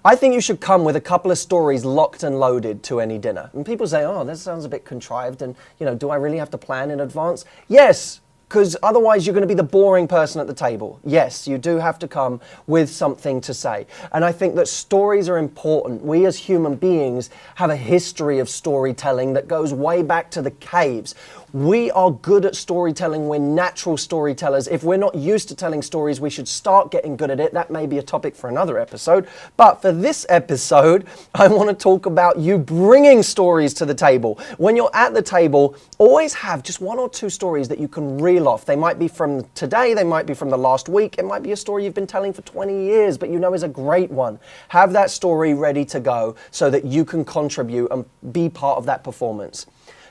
I think you should come with a couple of stories locked and loaded to any dinner. And people say, oh, that sounds a bit contrived and, you know, do I really have to plan in advance? Yes, because otherwise you're going to be the boring person at the table. Yes, you do have to come with something to say. And I think that stories are important. We as human beings have a history of storytelling that goes way back to the caves. We are good at storytelling. We're natural storytellers. If we're not used to telling stories, we should start getting good at it. That may be a topic for another episode. But for this episode, I want to talk about you bringing stories to the table. When you're at the table, always have just 1 or 2 stories that you can reel off. They might be from today, they might be from the last week, it might be a story you've been telling for 20 years, but you know is a great one. Have that story ready to go so that you can contribute and be part of that performance.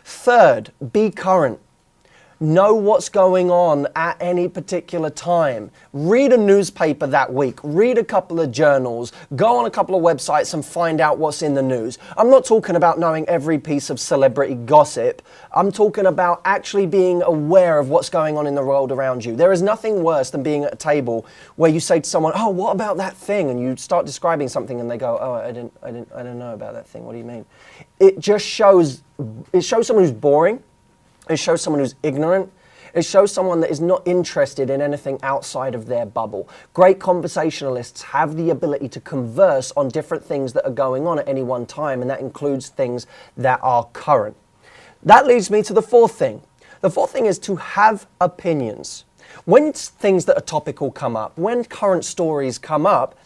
3rd, be current. Know what's going on at any particular time. Read a newspaper that week. Read a couple of journals. Go on a couple of websites and find out what's in the news. I'm not talking about knowing every piece of celebrity gossip. I'm talking about actually being aware of what's going on in the world around you. There is nothing worse than being at a table where you say to someone, oh, what about that thing? And you start describing something and they go, oh, I didn't know about that thing. What do you mean? It shows someone who's boring. It shows someone who's ignorant. It shows someone that is not interested in anything outside of their bubble. Great conversationalists have the ability to converse on different things that are going on at any one time, and that includes things that are current. That leads me to the 4th thing. The 4th thing is to have opinions. When things that are topical come up, when current stories come up,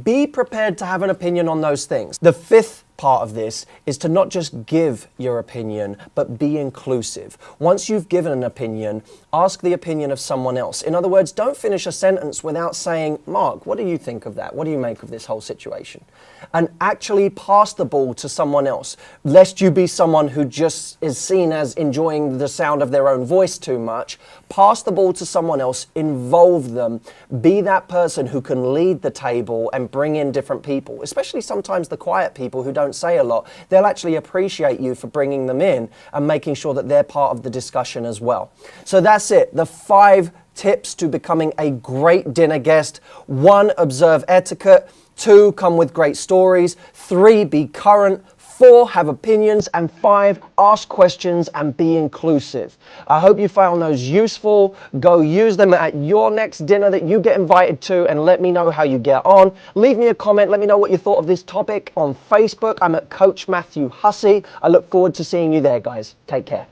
be prepared to have an opinion on those things. The 5th part of this is to not just give your opinion, but be inclusive. Once you've given an opinion, ask the opinion of someone else. In other words, don't finish a sentence without saying, Mark, what do you think of that? What do you make of this whole situation? And actually pass the ball to someone else, lest you be someone who just is seen as enjoying the sound of their own voice too much. Pass the ball to someone else, involve them, be that person who can lead the table and bring in different people, especially sometimes the quiet people who don't say a lot. They'll actually appreciate you for bringing them in and making sure that they're part of the discussion as well. So that's it, the 5 tips to becoming a great dinner guest. 1, observe etiquette. 2, come with great stories. 3, be current. 4, have opinions. And 5, ask questions and be inclusive. I hope you found those useful. Go use them at your next dinner that you get invited to and let me know how you get on. Leave me a comment. Let me know what you thought of this topic on Facebook. I'm at Coach Matthew Hussey. I look forward to seeing you there, guys. Take care.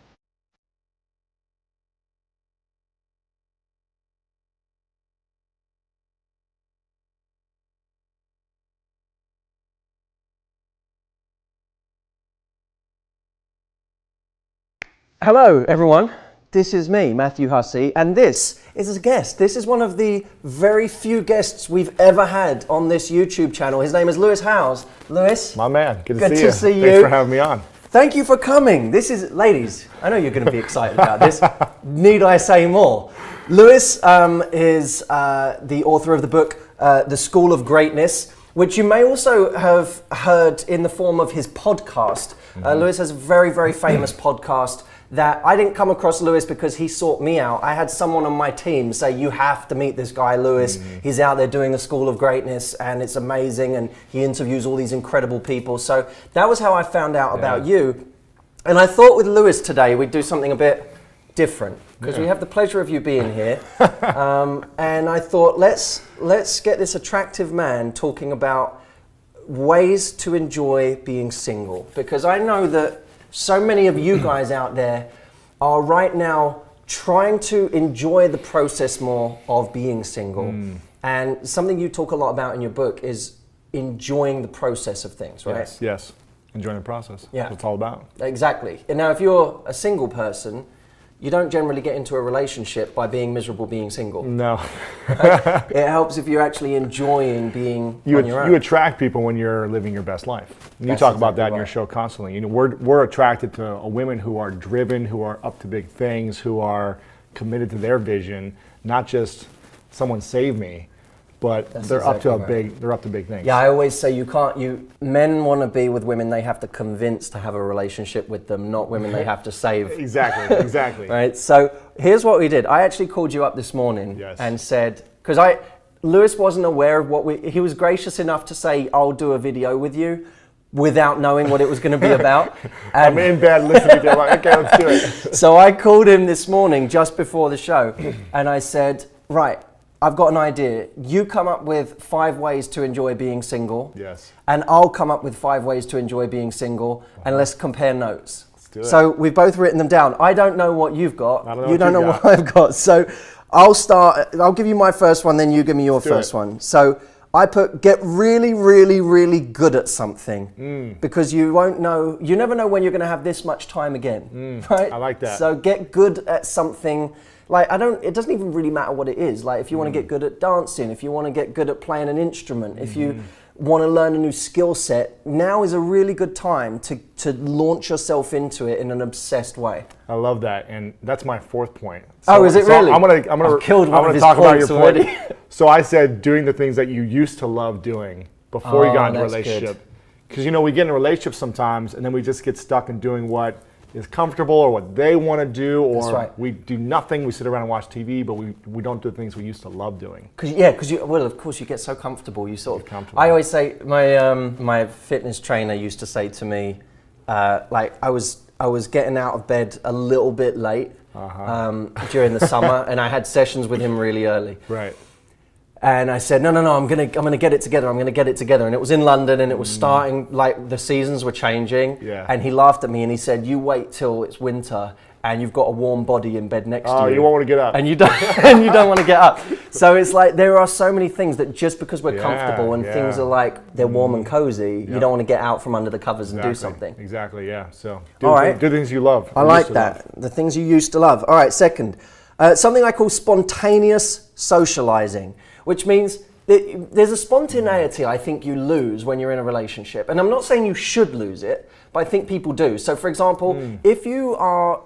Hello everyone, this is me, Matthew Hussey, and this is a guest. This is one of the very few guests we've ever had on this YouTube channel. His name is Lewis Howes. Lewis? My man, good to see you. Good to see you. Thanks for having me on. Thank you for coming. This is, ladies, I know you're going to be excited about this. Need I say more? Lewis is the author of the book, The School of Greatness, which you may also have heard in the form of his podcast. Lewis has a very, very famous podcast that I didn't come across Lewis because he sought me out. I had someone on my team say, you have to meet this guy, Lewis. He's out there doing the School of Greatness and it's amazing, and he interviews all these incredible people. So that was how I found out about you. And I thought with Lewis today, we'd do something a bit different because we have the pleasure of you being here. And I thought, let's get this attractive man talking about ways to enjoy being single, because I know that so many of you guys out there are right now trying to enjoy the process more of being single. And something you talk a lot about in your book is enjoying the process of things, right? Yes. Enjoying the process. Yeah. That's what it's all about. Exactly. And now if you're a single person, you don't generally get into a relationship by being miserable being single. No. Right? It helps if you're actually enjoying being on your own. You attract people when you're living your best life. And you talk about that in your show constantly. You know, we're attracted to women who are driven, who are up to big things, who are committed to their vision, not just someone save me, but they're up to big things. Yeah, I always say men want to be with women they have to convince to have a relationship with them, not women they have to save. Exactly. Right. So here's what we did. I actually called you up this morning and said, because Lewis wasn't aware of he was gracious enough to say, I'll do a video with you without knowing what it was going to be about. I'm in bed listening to you, like, okay, let's do it. So I called him this morning just before the show and I said, right, I've got an idea. You come up with 5 ways to enjoy being single. Yes. And I'll come up with 5 ways to enjoy being single, and let's compare notes. Let's do it. So we've both written them down. I don't know what you've got. You don't know what I've got. So I'll give you my first one, then you give me your first one. So I put get really, really, really good at something because you never know when you're going to have this much time again. Right? I like that. So get good at something. Like it doesn't even really matter what it is. Like if you want to get good at dancing, if you want to get good at playing an instrument, if you want to learn a new skill set, now is a really good time to launch yourself into it in an obsessed way. I love that, and that's my 4th point. Is it really? I'm gonna killed one of his talk about your already. point. So I said doing the things that you used to love doing before you got into a relationship. Because we get in a relationship sometimes, and then we just get stuck in doing what is comfortable or what they want to do, or we do nothing. We sit around and watch TV, but we don't do the things we used to love doing. Because of course you get so comfortable. You sort of. I always say my fitness trainer used to say to me, like I was getting out of bed a little bit late during the summer, and I had sessions with him really early. Right. And I said, no, I'm gonna get it together. I'm gonna get it together. And it was in London, and it was starting, like the seasons were changing. Yeah. And he laughed at me and he said, "You wait till it's winter, and you've got a warm body in bed next to you. Oh, you won't want to get up. And you don't want to get up." So it's like there are so many things that just because we're comfortable and things are like they're warm and cozy, you don't want to get out from under the covers and do something. Exactly. Yeah. So do things you love. I like that. The things you used to love. All right. Second, something I call spontaneous socializing, which means there's a spontaneity I think you lose when you're in a relationship. And I'm not saying you should lose it, but I think people do. So for example, if you are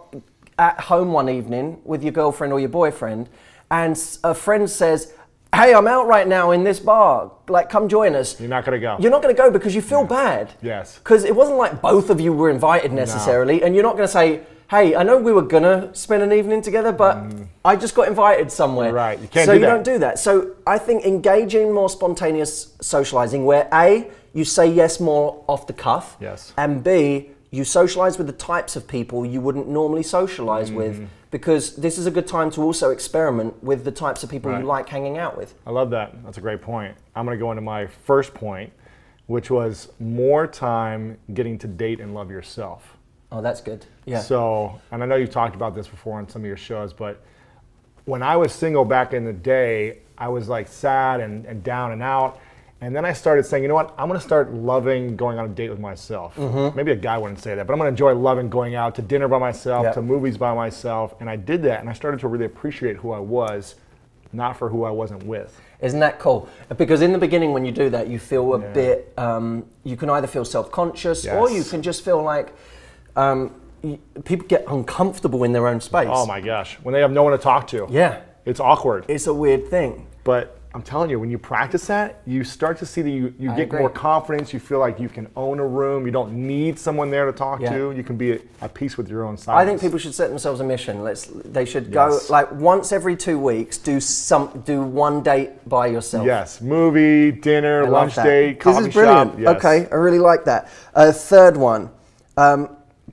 at home one evening with your girlfriend or your boyfriend and a friend says, "Hey, I'm out right now in this bar, like come join us." You're not going to go. You're not going to go because you feel bad. Yes. Because it wasn't like both of you were invited necessarily, and you're not going to say, "Hey, I know we were gonna spend an evening together, but I just got invited somewhere." Right, you can't so do you that. don't do that. So I think engaging in more spontaneous socializing, where A, you say yes more off the cuff, yes, and B, you socialize with the types of people you wouldn't normally socialize with, because this is a good time to also experiment with the types of people you like hanging out with. I love that. That's a great point. I'm going to go into my first point, which was more time getting to date and love yourself. Oh, that's good. Yeah. So, and I know you've talked about this before on some of your shows, but when I was single back in the day, I was like sad and down and out. And then I started saying, you know what, I'm going to start loving going on a date with myself. Maybe a guy wouldn't say that, but I'm going to enjoy loving going out to dinner by myself, to movies by myself. And I did that, and I started to really appreciate who I was, not for who I wasn't with. Isn't that cool? Because in the beginning when you do that, you feel a bit, you can either feel self-conscious or you can just feel like, people get uncomfortable in their own space. Oh my gosh, when they have no one to talk to. Yeah. It's awkward. It's a weird thing. But I'm telling you, when you practice that, you start to see that you get agree. more confidence. You feel like you can own a room. You don't need someone there to talk to. You can be at peace with your own silence. I think people should set themselves a mission. They should go like once every 2 weeks. Do one date by yourself. Yes, movie, dinner, lunch date, coffee shop. This is brilliant. Yes. Okay, I really like that. Third one,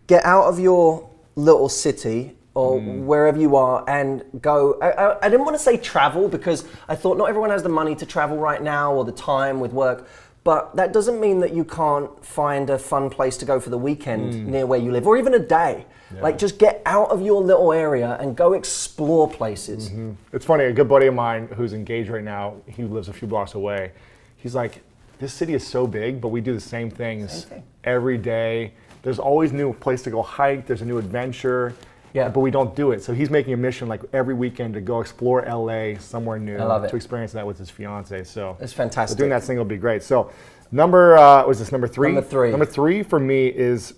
get out of your little city or wherever you are and go. I didn't want to say travel because I thought not everyone has the money to travel right now or the time with work. But that doesn't mean that you can't find a fun place to go for the weekend near where you live, or even a day. Yeah. Like, just get out of your little area and go explore places. It's funny, a good buddy of mine who's engaged right now, he lives a few blocks away. He's like, this city is so big, but we do the same things every day. There's always a new place to go hike, there's a new adventure. Yeah. But we don't do it. So he's making a mission like every weekend to go explore LA somewhere new. I love it. To experience that with his fiance. So it's fantastic. Doing that thing will be great. So was this number 3? Number 3. Number 3 for me is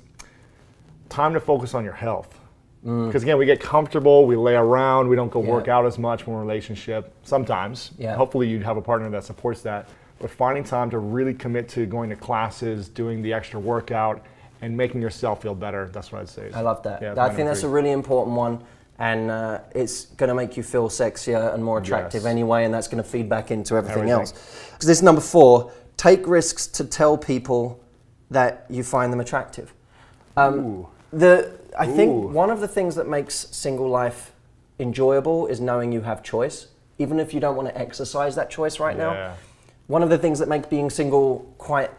time to focus on your health. Because again, we get comfortable, we lay around, we don't go work out as much when we're in a relationship. Sometimes. Hopefully you have a partner that supports that. But finding time to really commit to going to classes, doing the extra workout, and making yourself feel better. That's what I'd say. I love that. I think that's a really important one, and it's going to make you feel sexier and more attractive anyway, and that's going to feed back into everything else. Because this is number 4, take risks to tell people that you find them attractive. I think one of the things that makes single life enjoyable is knowing you have choice, even if you don't want to exercise that choice right now. One of the things that makes being single quite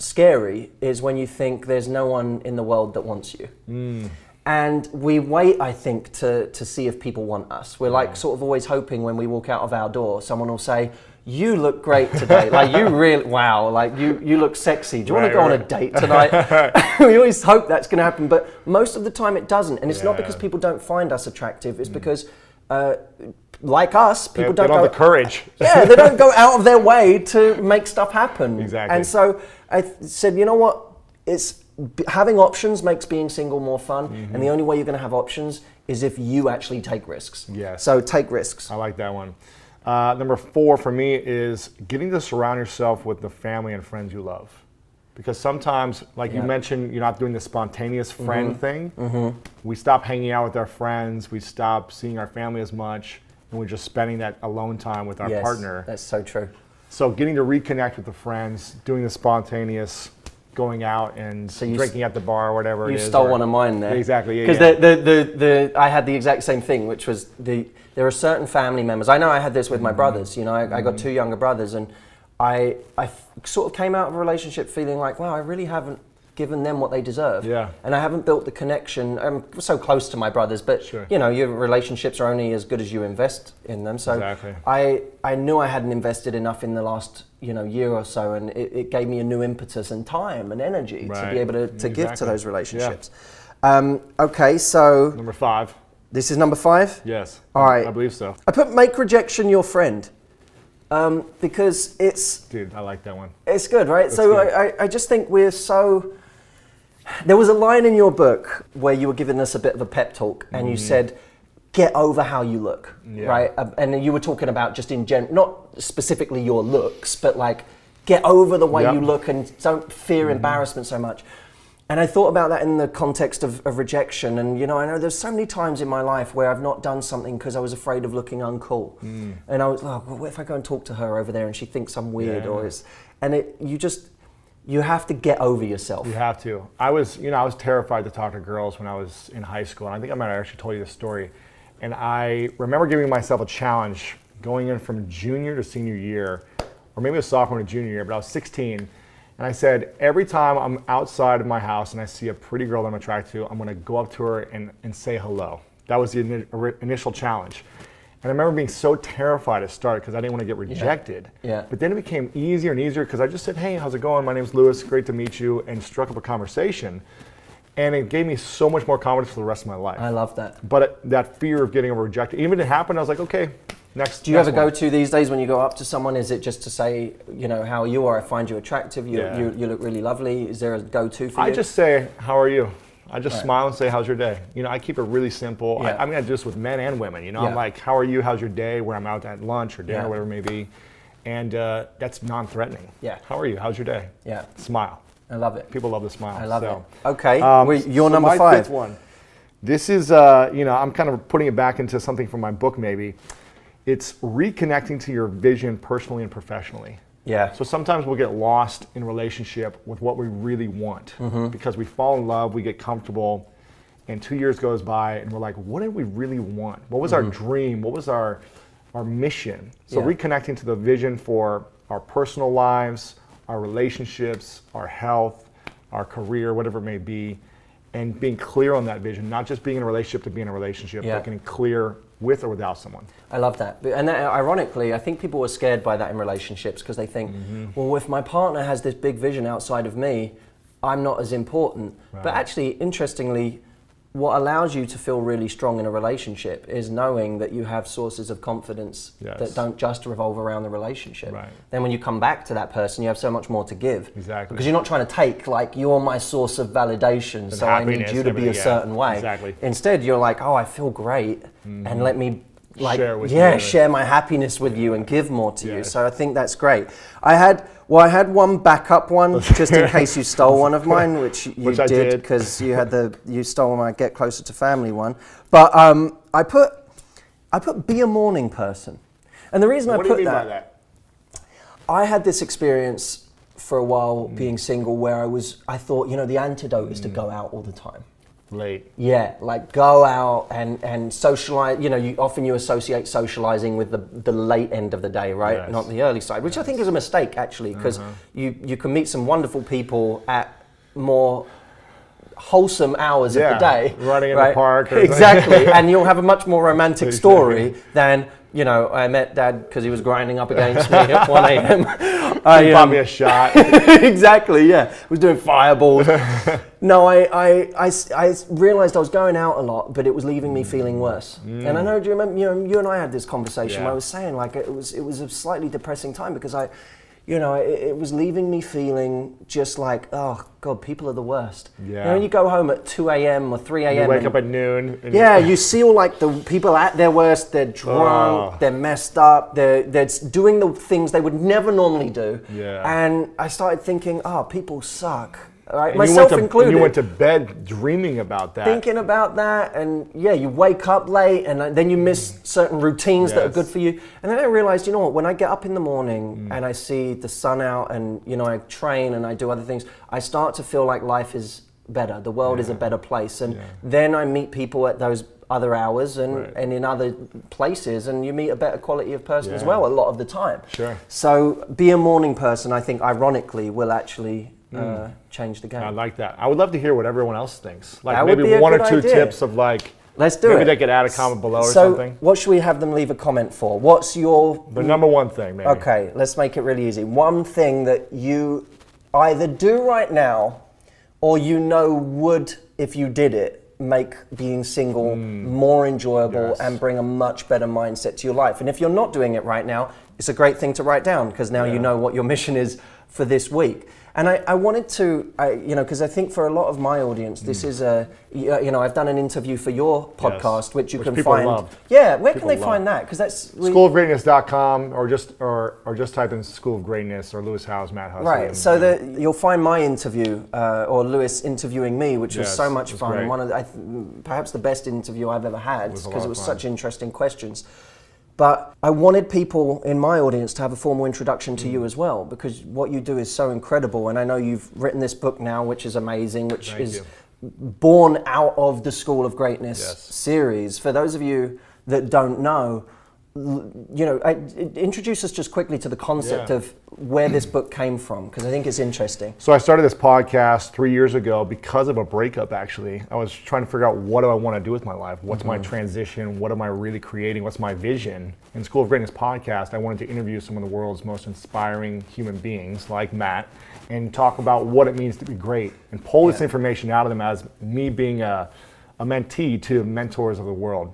scary is when you think there's no one in the world that wants you. And we wait, I think, to see if people want us. We're like sort of always hoping when we walk out of our door, someone will say, you look great today. Like you really, wow, like you look sexy. Do you want to go on a date tonight? We always hope that's going to happen, but most of the time it doesn't. And it's not because people don't find us attractive, it's because like us, people don't have the courage. They don't go out of their way to make stuff happen. Exactly. And so I said, you know what? Having options makes being single more fun, and the only way you're going to have options is if you actually take risks. Yes. So take risks. I like that one. Number 4 for me is getting to surround yourself with the family and friends you love. Because sometimes, like you mentioned, you're not doing the spontaneous friend thing. We stop hanging out with our friends. We stop seeing our family as much. And we're just spending that alone time with our partner. That's so true. So getting to reconnect with the friends, doing the spontaneous, going out and drinking at the bar or whatever it is. You stole one of mine there. Exactly, Because I had the exact same thing, which was there are certain family members. I know I had this with my brothers. You know, I got 2 younger brothers, and I sort of came out of a relationship feeling like, wow, I really haven't given them what they deserve. Yeah. And I haven't built the connection. I'm so close to my brothers, but you know, your relationships are only as good as you invest in them. So I knew I hadn't invested enough in the last year or so, and it gave me a new impetus and time and energy to be able to give to those relationships. Okay, so number 5. This is number 5? Yes. All right. I believe so. I put make rejection your friend. Because it's... Dude, I like that one. It's good, right? That's so good. I just think we're so... There was a line in your book where you were giving us a bit of a pep talk, and you said, get over how you look, right? And you were talking about just in general, not specifically your looks, but like, get over the way you look and don't fear embarrassment so much. And I thought about that in the context of rejection. And, I know there's so many times in my life where I've not done something because I was afraid of looking uncool. And I was like, well, what if I go and talk to her over there and she thinks I'm weird? You have to get over yourself. You have to. I was terrified to talk to girls when I was in high school. And I think I might have actually told you this story. And I remember giving myself a challenge going in from junior to senior year, or maybe a sophomore to junior year, but I was 16. And I said, every time I'm outside of my house and I see a pretty girl that I'm attracted to, I'm going to go up to her and say hello. That was the initial challenge. And I remember being so terrified to start because I didn't want to get rejected. But then it became easier and easier because I just said, hey, how's it going? My name's Lewis. Great to meet you. And struck up a conversation. And it gave me so much more confidence for the rest of my life. I love that. But that fear of getting rejected, even if it happened, I was like, okay, next. Do you ever go to these days when you go up to someone, is it just to say, how you are, I find you attractive, you look really lovely? Is there a go-to for you? I just say, how are you? I just smile and say, how's your day? You know, I keep it really simple. Yeah. I mean, I do this with men and women. You know, I'm like, how are you? How's your day? Where I'm out at lunch or dinner, whatever it may be. And that's non-threatening. Yeah. How are you? How's your day? Yeah. Smile. I love it. People love the smile. I love so. it. Okay, you're so number my 5. fifth one. This is, you know, I'm kind of putting it back into something from my book maybe. It's reconnecting to your vision personally and professionally. Yeah. So sometimes we'll get lost in relationship with what we really want because we fall in love, we get comfortable, and 2 years goes by and we're like, what did we really want? What was our dream? What was our mission? So reconnecting to the vision for our personal lives, our relationships, our health, our career, whatever it may be, and being clear on that vision, not just being in a relationship to be in a relationship, but getting clear with or without someone. I love that. And ironically, I think people are scared by that in relationships because they think, well, if my partner has this big vision outside of me, I'm not as important. Right. But actually, interestingly, what allows you to feel really strong in a relationship is knowing that you have sources of confidence that don't just revolve around the relationship. Right. Then when you come back to that person, you have so much more to give. Exactly. Because you're not trying to take, like, you're my source of validation, so I need you to be a certain way. Exactly. Instead, you're like, oh, I feel great, and let me share share my happiness with you and give more to you. So I think that's great. I had one backup one just in case you stole one of mine, which you did because you stole my Get Closer to Family one. But I put be a morning person, and the reason What I do you put mean that, by that? I had this experience for a while being single where I thought, you know, the antidote is to go out all the time. Late. Yeah, like go out and socialize. You know, you associate socializing with the late end of the day, right? Yes. Not the early side, which I think is a mistake actually, because you can meet some wonderful people at more wholesome hours of the day. Running in right? the park. Or exactly, and you'll have a much more romantic story than, you know, I met Dad because he was grinding up against me at 1 a.m. He bought me a shot. Exactly, yeah. Was doing fireballs. No, I realized I was going out a lot, but it was leaving me feeling worse. And I know, do you remember, you know, you and I had this conversation where I was saying, like, it was a slightly depressing time because it was leaving me feeling just like, oh God, people are the worst. Yeah. You know, you go home at 2 a.m. or 3 a.m. You wake up at noon. You see all like the people at their worst. They're drunk, they're messed up, they're doing the things they would never normally do. Yeah. And I started thinking, people suck. Right? Myself included. And you went to bed dreaming about that. Thinking about that, and you wake up late, and then you miss certain routines that are good for you. And then I realized, you know what, when I get up in the morning and I see the sun out and, you know, I train and I do other things, I start to feel like life is better. The world is a better place. And then I meet people at those other hours and in other places, and you meet a better quality of person as well a lot of the time. Sure. So be a morning person, I think, ironically, will actually change the game. I like that. I would love to hear what everyone else thinks. Like that would maybe be a one or good two idea. tips of like, let's do maybe it. they could add a comment below or so something. What should we have them leave a comment for? What's your... The number one thing, maybe. Okay, let's make it really easy. One thing that you either do right now or you know would, if you did it, make being single more enjoyable and bring a much better mindset to your life. And if you're not doing it right now, it's a great thing to write down because now you know what your mission is for this week. And I wanted to, because I think for a lot of my audience, this is I've done an interview for your podcast, which you can people find. love. Yeah, where can they find that? Because that's really... Schoolofgreatness.com or just type in School of Greatness or Lewis Howes, Matt Hussey. Right, so you'll find my interview or Lewis interviewing me, which was so much fun. Great. One of perhaps the best interview I've ever had because it was such interesting questions. But I wanted people in my audience to have a formal introduction to you as well, because what you do is so incredible. And I know you've written this book now, which is amazing, which is born out of the School of Greatness series. For those of you that don't know, introduce us just quickly to the concept of where this book came from, because I think it's interesting. So I started this podcast 3 years ago because of a breakup, actually. I was trying to figure out, what do I want to do with my life? What's my transition? What am I really creating? What's my vision? In School of Greatness podcast, I wanted to interview some of the world's most inspiring human beings, like Matt, and talk about what it means to be great, and pull this information out of them as me being a mentee to mentors of the world.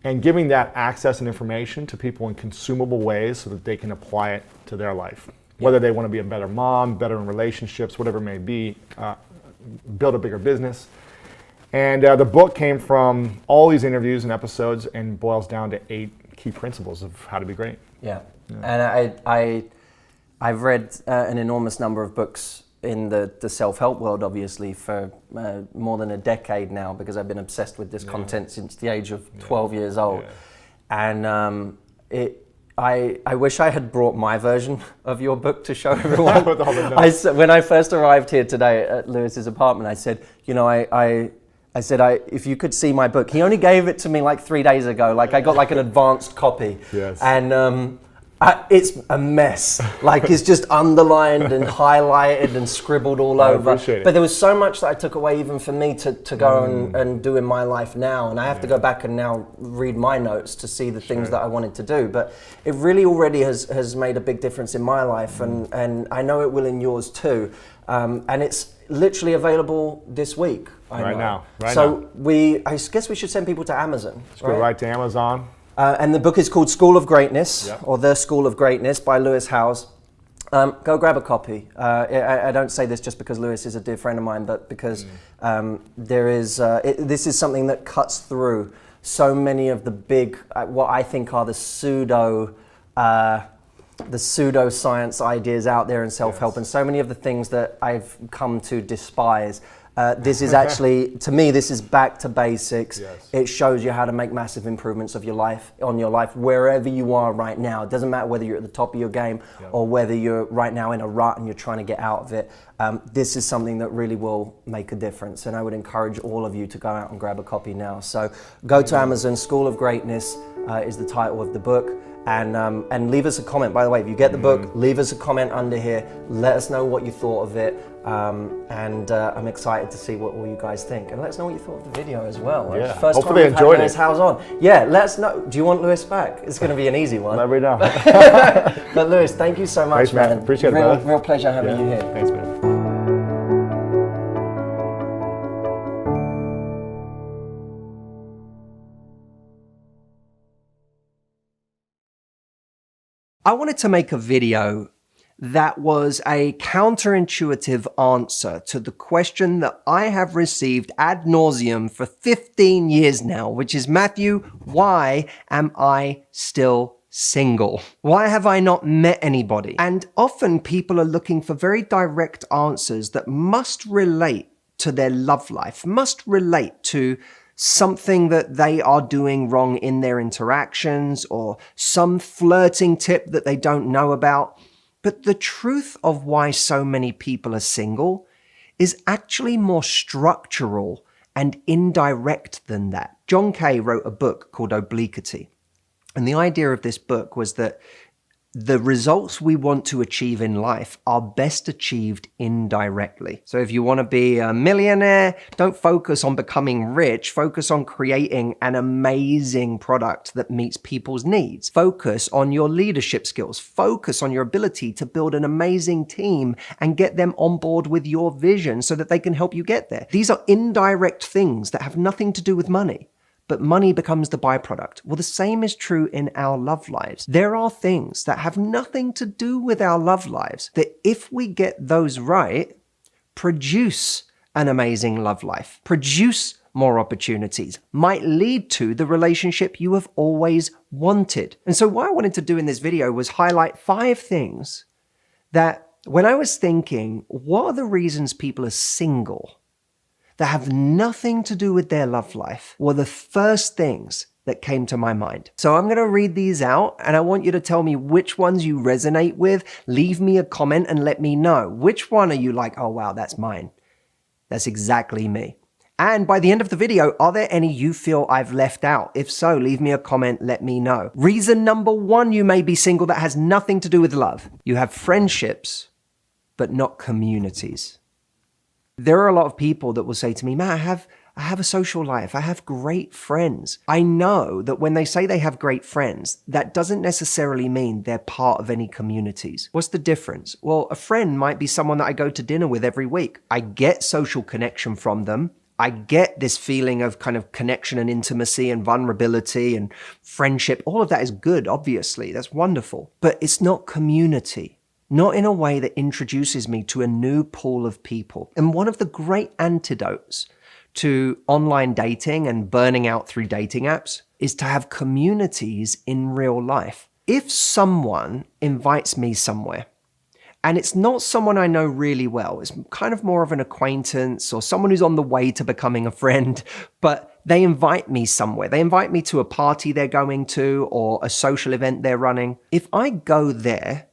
And giving that access and information to people in consumable ways so that they can apply it to their life. Whether they want to be a better mom, better in relationships, whatever it may be, build a bigger business. And the book came from all these interviews and episodes and boils down to 8 key principles of how to be great. Yeah. And I've read an enormous number of books in the self-help world, obviously, for more than a decade now, because I've been obsessed with this content since the age of 12 years old. And I wish I had brought my version of your book to show everyone. When I first arrived here today at Lewis's apartment, I said, you know, I said, if you could see my book. He only gave it to me like 3 days ago. Like I got like an advanced copy. Yes. And it's a mess. Like it's just underlined and highlighted and scribbled all over. I appreciate it. But there was so much that I took away even for me to go and do in my life now. And I have to go back and now read my notes to see the things that I wanted to do. But it really already has made a big difference in my life. And I know it will in yours too. And it's literally available this week. Right now. I guess we should send people to Amazon. Just go right to Amazon. And the book is called School of Greatness, or The School of Greatness by Lewis Howes. Go grab a copy. I don't say this just because Lewis is a dear friend of mine, but because this is something that cuts through so many of the big, what I think are the pseudo-science ideas out there in self-help, and so many of the things that I've come to despise. This is actually, to me, this is back to basics. Yes. It shows you how to make massive improvements on your life, wherever you are right now. It doesn't matter whether you're at the top of your game or whether you're right now in a rut and you're trying to get out of it. This is something that really will make a difference. And I would encourage all of you to go out and grab a copy now. So go to Amazon. School of Greatness is the title of the book. And leave us a comment. By the way, if you get the book, leave us a comment under here. Let us know what you thought of it. I'm excited to see what all you guys think. And let us know what you thought of the video as well. Yeah. First Hopefully time they enjoyed Lewis it. Howes on. Yeah, let us know. Do you want Lewis back? It's going to be an easy one. Let me know. But Lewis, thank you so much, Thanks, man. Appreciate it, brother. Real pleasure having you here. Thanks, man. I wanted to make a video that was a counterintuitive answer to the question that I have received ad nauseum for 15 years now, which is, Matthew, why am I still single? Why have I not met anybody? And often people are looking for very direct answers that must relate to their love life, must relate to something that they are doing wrong in their interactions or some flirting tip that they don't know about. But the truth of why so many people are single is actually more structural and indirect than that. John Kay wrote a book called Obliquity. And the idea of this book was that the results we want to achieve in life are best achieved indirectly. So if you want to be a millionaire, don't focus on becoming rich, focus on creating an amazing product that meets people's needs. Focus on your leadership skills, focus on your ability to build an amazing team and get them on board with your vision so that they can help you get there. These are indirect things that have nothing to do with money. But money becomes the byproduct. Well, the same is true in our love lives. There are things that have nothing to do with our love lives that if we get those right, produce an amazing love life, produce more opportunities, might lead to the relationship you have always wanted. And so what I wanted to do in this video was highlight 5 things that when I was thinking, what are the reasons people are single that have nothing to do with their love life, were the first things that came to my mind. So I'm going to read these out and I want you to tell me which ones you resonate with. Leave me a comment and let me know. Which one are you like, oh wow, that's mine. That's exactly me. And by the end of the video, are there any you feel I've left out? If so, leave me a comment, let me know. Reason number 1 you may be single that has nothing to do with love. You have friendships, but not communities. There are a lot of people that will say to me, man, I have a social life. I have great friends. I know that when they say they have great friends, that doesn't necessarily mean they're part of any communities. What's the difference? Well, a friend might be someone that I go to dinner with every week. I get social connection from them. I get this feeling of kind of connection and intimacy and vulnerability and friendship. All of that is good, obviously. That's wonderful. But it's not community. Not in a way that introduces me to a new pool of people. And one of the great antidotes to online dating and burning out through dating apps is to have communities in real life. If someone invites me somewhere, and it's not someone I know really well, it's kind of more of an acquaintance or someone who's on the way to becoming a friend, but they invite me somewhere. They invite me to a party they're going to or a social event they're running. If I go there,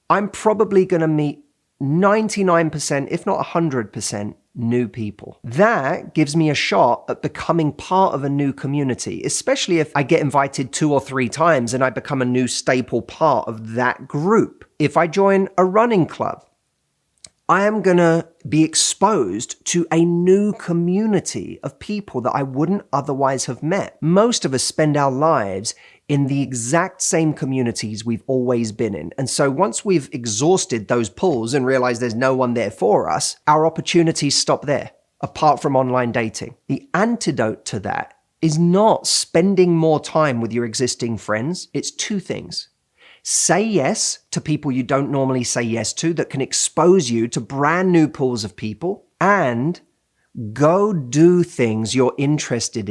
I'm probably going to meet 99%, if not 100%, new people. That gives me a shot at becoming part of a new community, especially if I get invited 2 or 3 times and I become a new staple part of that group. If I join a running club, I am going to be exposed to a new community of people that I wouldn't otherwise have met. Most of us spend our lives in the exact same communities we've always been in. And so once we've exhausted those pools and realized there's no one there for us, our opportunities stop there, apart from online dating. The antidote to that is not spending more time with your existing friends. It's 2 things. Say yes to people you don't normally say yes to that can expose you to brand new pools of people, and go do things you're interested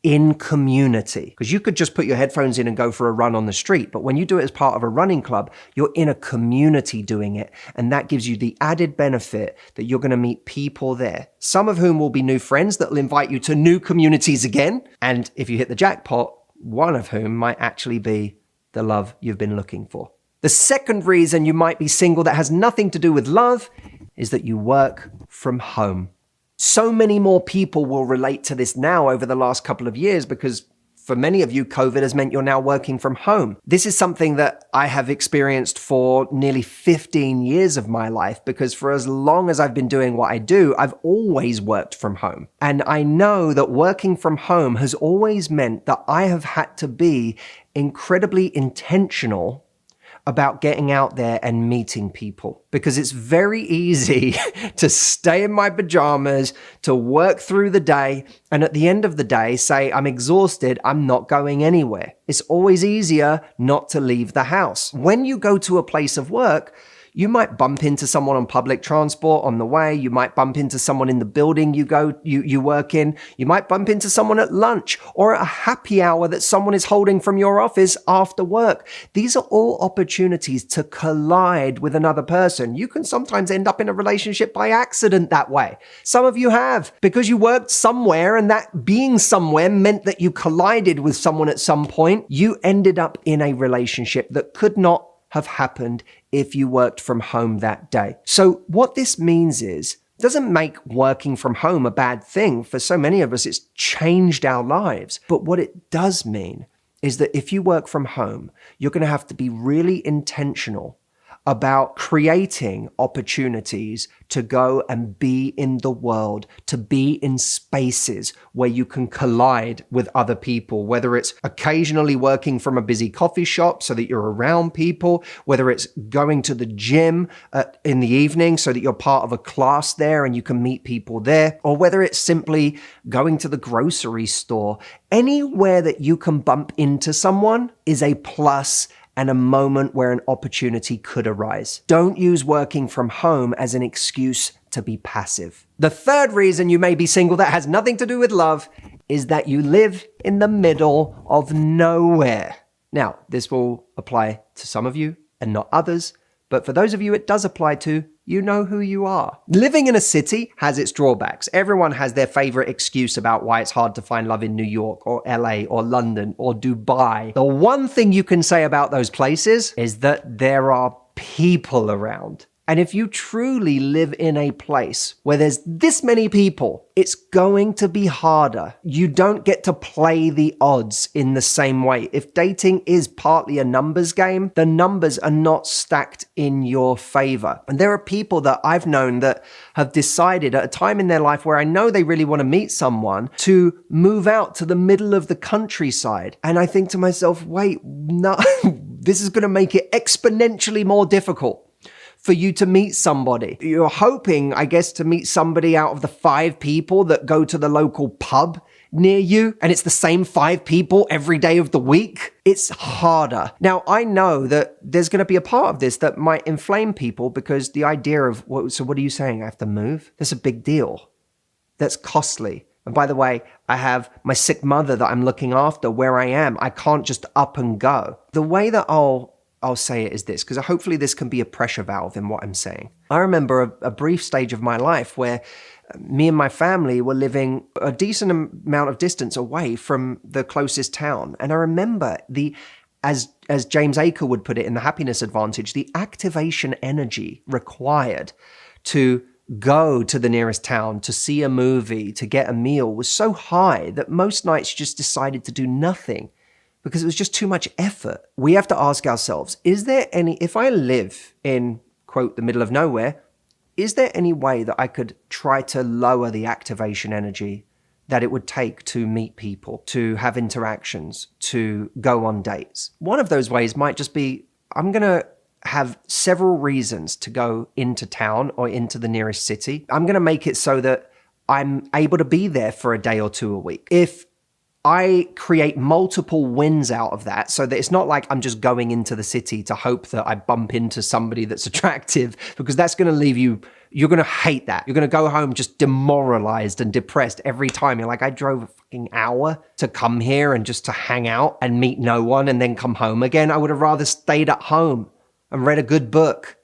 in community. Because you could just put your headphones in and go for a run on the street, but when you do it as part of a running club, you're in a community doing it, and that gives you the added benefit that you're going to meet people there, some of whom will be new friends that will invite you to new communities again, and if you hit the jackpot, one of whom might actually be the love you've been looking for. The second reason you might be single that has nothing to do with love is that you work from home. So many more people will relate to this now over the last couple of years because for many of you, COVID has meant you're now working from home. This is something that I have experienced for nearly 15 years of my life because for as long as I've been doing what I do, I've always worked from home. And I know that working from home has always meant that I have had to be incredibly intentional about getting out there and meeting people, because it's very easy to stay in my pajamas, to work through the day, and at the end of the day say, I'm exhausted, I'm not going anywhere. It's always easier not to leave the house. When you go to a place of work, you might bump into someone on public transport on the way. You might bump into someone in the building you work in. You might bump into someone at lunch or at a happy hour that someone is holding from your office after work. These are all opportunities to collide with another person. You can sometimes end up in a relationship by accident that way. Some of you have, because you worked somewhere and that being somewhere meant that you collided with someone at some point. You ended up in a relationship that could not have happened if you worked from home that day. So what this means is, it doesn't make working from home a bad thing. For so many of us, it's changed our lives. But what it does mean is that if you work from home, you're going to have to be really intentional about creating opportunities to go and be in the world, to be in spaces where you can collide with other people, whether it's occasionally working from a busy coffee shop so that you're around people, whether it's going to the gym in the evening so that you're part of a class there and you can meet people there, or whether it's simply going to the grocery store. Anywhere that you can bump into someone is a plus and a moment where an opportunity could arise. Don't use working from home as an excuse to be passive. The third reason you may be single that has nothing to do with love is that you live in the middle of nowhere. Now, this will apply to some of you and not others, but for those of you it does apply to, you know who you are. Living in a city has its drawbacks. Everyone has their favorite excuse about why it's hard to find love in New York or LA or London or Dubai. The one thing you can say about those places is that there are people around. And if you truly live in a place where there's this many people, it's going to be harder. You don't get to play the odds in the same way. If dating is partly a numbers game, the numbers are not stacked in your favor. And there are people that I've known that have decided at a time in their life where I know they really want to meet someone to move out to the middle of the countryside. And I think to myself, wait, no, this is going to make it exponentially more difficult for you to meet somebody. You're hoping, I guess, to meet somebody out of the 5 people that go to the local pub near you, and it's the same 5 people every day of the week. It's harder. Now, I know that there's going to be a part of this that might inflame people because the idea of, so what are you saying? I have to move? That's a big deal. that's costly. And by the way, I have my sick mother that I'm looking after where I am. I can't just up and go. The way that I'll say it is this, because hopefully this can be a pressure valve in what I'm saying. I remember a brief stage of my life where me and my family were living a decent amount of distance away from the closest town. And I remember as James Aker would put it in The Happiness Advantage, the activation energy required to go to the nearest town, to see a movie, to get a meal was so high that most nights you just decided to do nothing because it was just too much effort. We have to ask ourselves, if I live in, quote, the middle of nowhere, is there any way that I could try to lower the activation energy that it would take to meet people, to have interactions, to go on dates? One of those ways might just be, I'm going to have several reasons to go into town or into the nearest city. I'm going to make it so that I'm able to be there for a day or two a week. If I create multiple wins out of that, so that it's not like I'm just going into the city to hope that I bump into somebody that's attractive, because that's going to leave you're going to hate that. You're going to go home just demoralized and depressed every time. You're like, I drove a fucking hour to come here and just to hang out and meet no one and then come home again. I would have rather stayed at home and read a good book,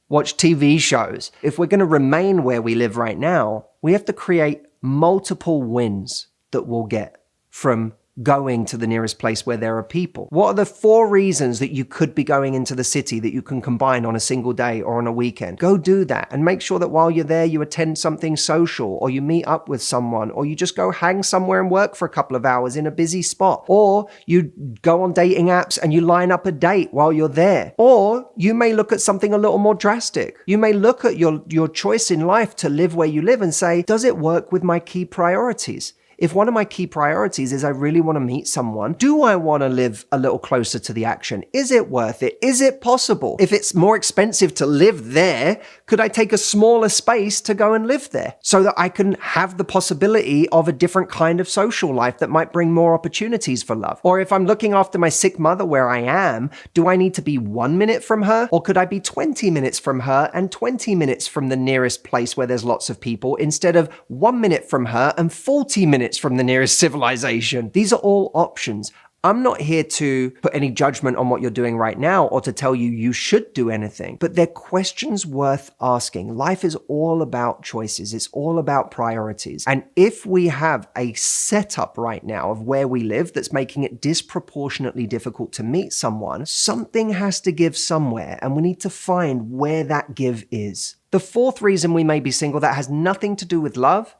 watch TV shows. If we're going to remain where we live right now, we have to create multiple wins that we'll get from going to the nearest place where there are people. What are the 4 reasons that you could be going into the city that you can combine on a single day or on a weekend? Go do that and make sure that while you're there, you attend something social, or you meet up with someone, or you just go hang somewhere and work for a couple of hours in a busy spot, or you go on dating apps and you line up a date while you're there. Or you may look at something a little more drastic. You may look at your choice in life to live where you live and say, does it work with my key priorities? If one of my key priorities is I really want to meet someone, do I want to live a little closer to the action? Is it worth it? Is it possible? If it's more expensive to live there, could I take a smaller space to go and live there so that I can have the possibility of a different kind of social life that might bring more opportunities for love? Or if I'm looking after my sick mother where I am, do I need to be 1 minute from her? Or could I be 20 minutes from her and 20 minutes from the nearest place where there's lots of people, instead of 1 minute from her and 40 minutes from the nearest civilization? These are all options. I'm not here to put any judgment on what you're doing right now or to tell you you should do anything, but they're questions worth asking. Life is all about choices. It's all about priorities. And if we have a setup right now of where we live that's making it disproportionately difficult to meet someone, something has to give somewhere, and we need to find where that give is. The 4th reason we may be single that has nothing to do with love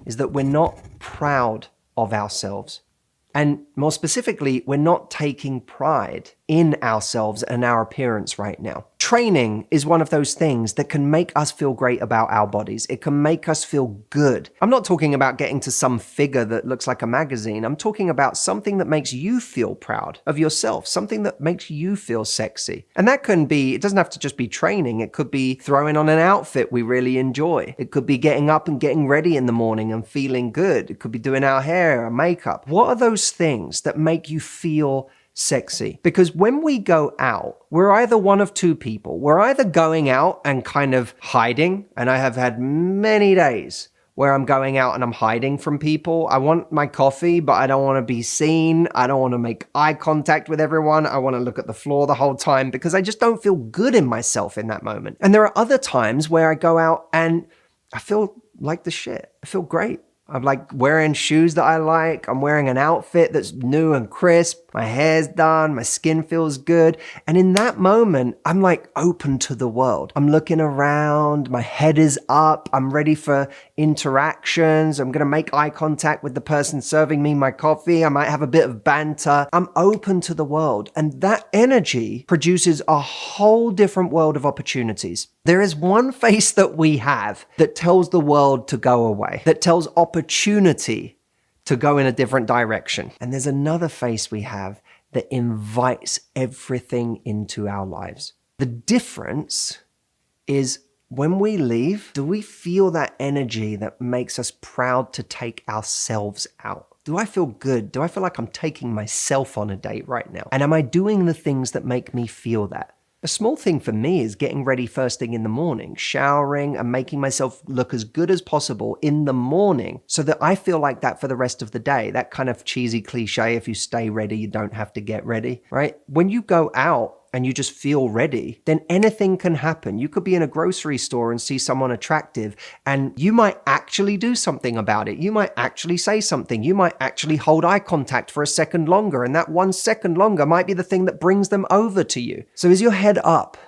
is that we're not proud of ourselves. And more specifically, we're not taking pride in ourselves and our appearance right now. Training is one of those things that can make us feel great about our bodies. It can make us feel good. I'm not talking about getting to some figure that looks like a magazine. I'm talking about something that makes you feel proud of yourself, something that makes you feel sexy. And that can be, it doesn't have to just be training. It could be throwing on an outfit we really enjoy. It could be getting up and getting ready in the morning and feeling good. It could be doing our hair or makeup. What are those things that make you feel sexy? Because when we go out, we're either one of 2 people. We're either going out and kind of hiding, and I have had many days where I'm going out and I'm hiding from people. I want my coffee, but I don't want to be seen. I don't want to make eye contact with everyone. I want to look at the floor the whole time because I just don't feel good in myself in that moment. And there are other times where I go out and I feel like the shit. I feel great. I'm like wearing shoes that I like. I'm wearing an outfit that's new and crisp. My hair's done. My skin feels good. And in that moment, I'm like open to the world. I'm looking around. My head is up. I'm ready for interactions. I'm going to make eye contact with the person serving me my coffee. I might have a bit of banter. I'm open to the world. And that energy produces a whole different world of opportunities. There is one face that we have that tells the world to go away, that tells opportunity to go in a different direction. And there's another face we have that invites everything into our lives. The difference is when we leave, do we feel that energy that makes us proud to take ourselves out? Do I feel good? Do I feel like I'm taking myself on a date right now? And am I doing the things that make me feel that? A small thing for me is getting ready first thing in the morning, showering and making myself look as good as possible in the morning so that I feel like that for the rest of the day. That kind of cheesy cliche, if you stay ready, you don't have to get ready, right? When you go out and you just feel ready, then anything can happen. You could be in a grocery store and see someone attractive and you might actually do something about it. You might actually say something. You might actually hold eye contact for a second longer, and that 1 second longer might be the thing that brings them over to you. So is your head up?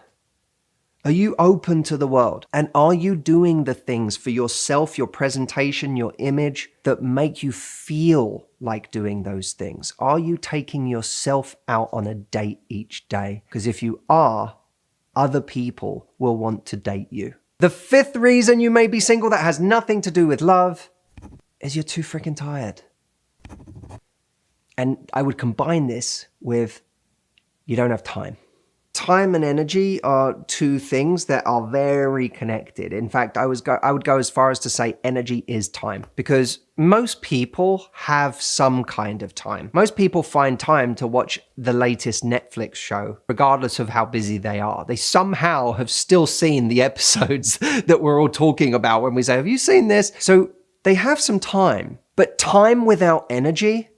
Are you open to the world? And are you doing the things for yourself, your presentation, your image that make you feel like doing those things? Are you taking yourself out on a date each day? Because if you are, other people will want to date you. The 5th reason you may be single that has nothing to do with love is you're too freaking tired. And I would combine this with you don't have time. Time and energy are two things that are very connected. In fact, I would go as far as to say energy is time, because most people have some kind of time. Most people find time to watch the latest Netflix show, regardless of how busy they are. They somehow have still seen the episodes that we're all talking about when we say, have you seen this? So they have some time, but time without energy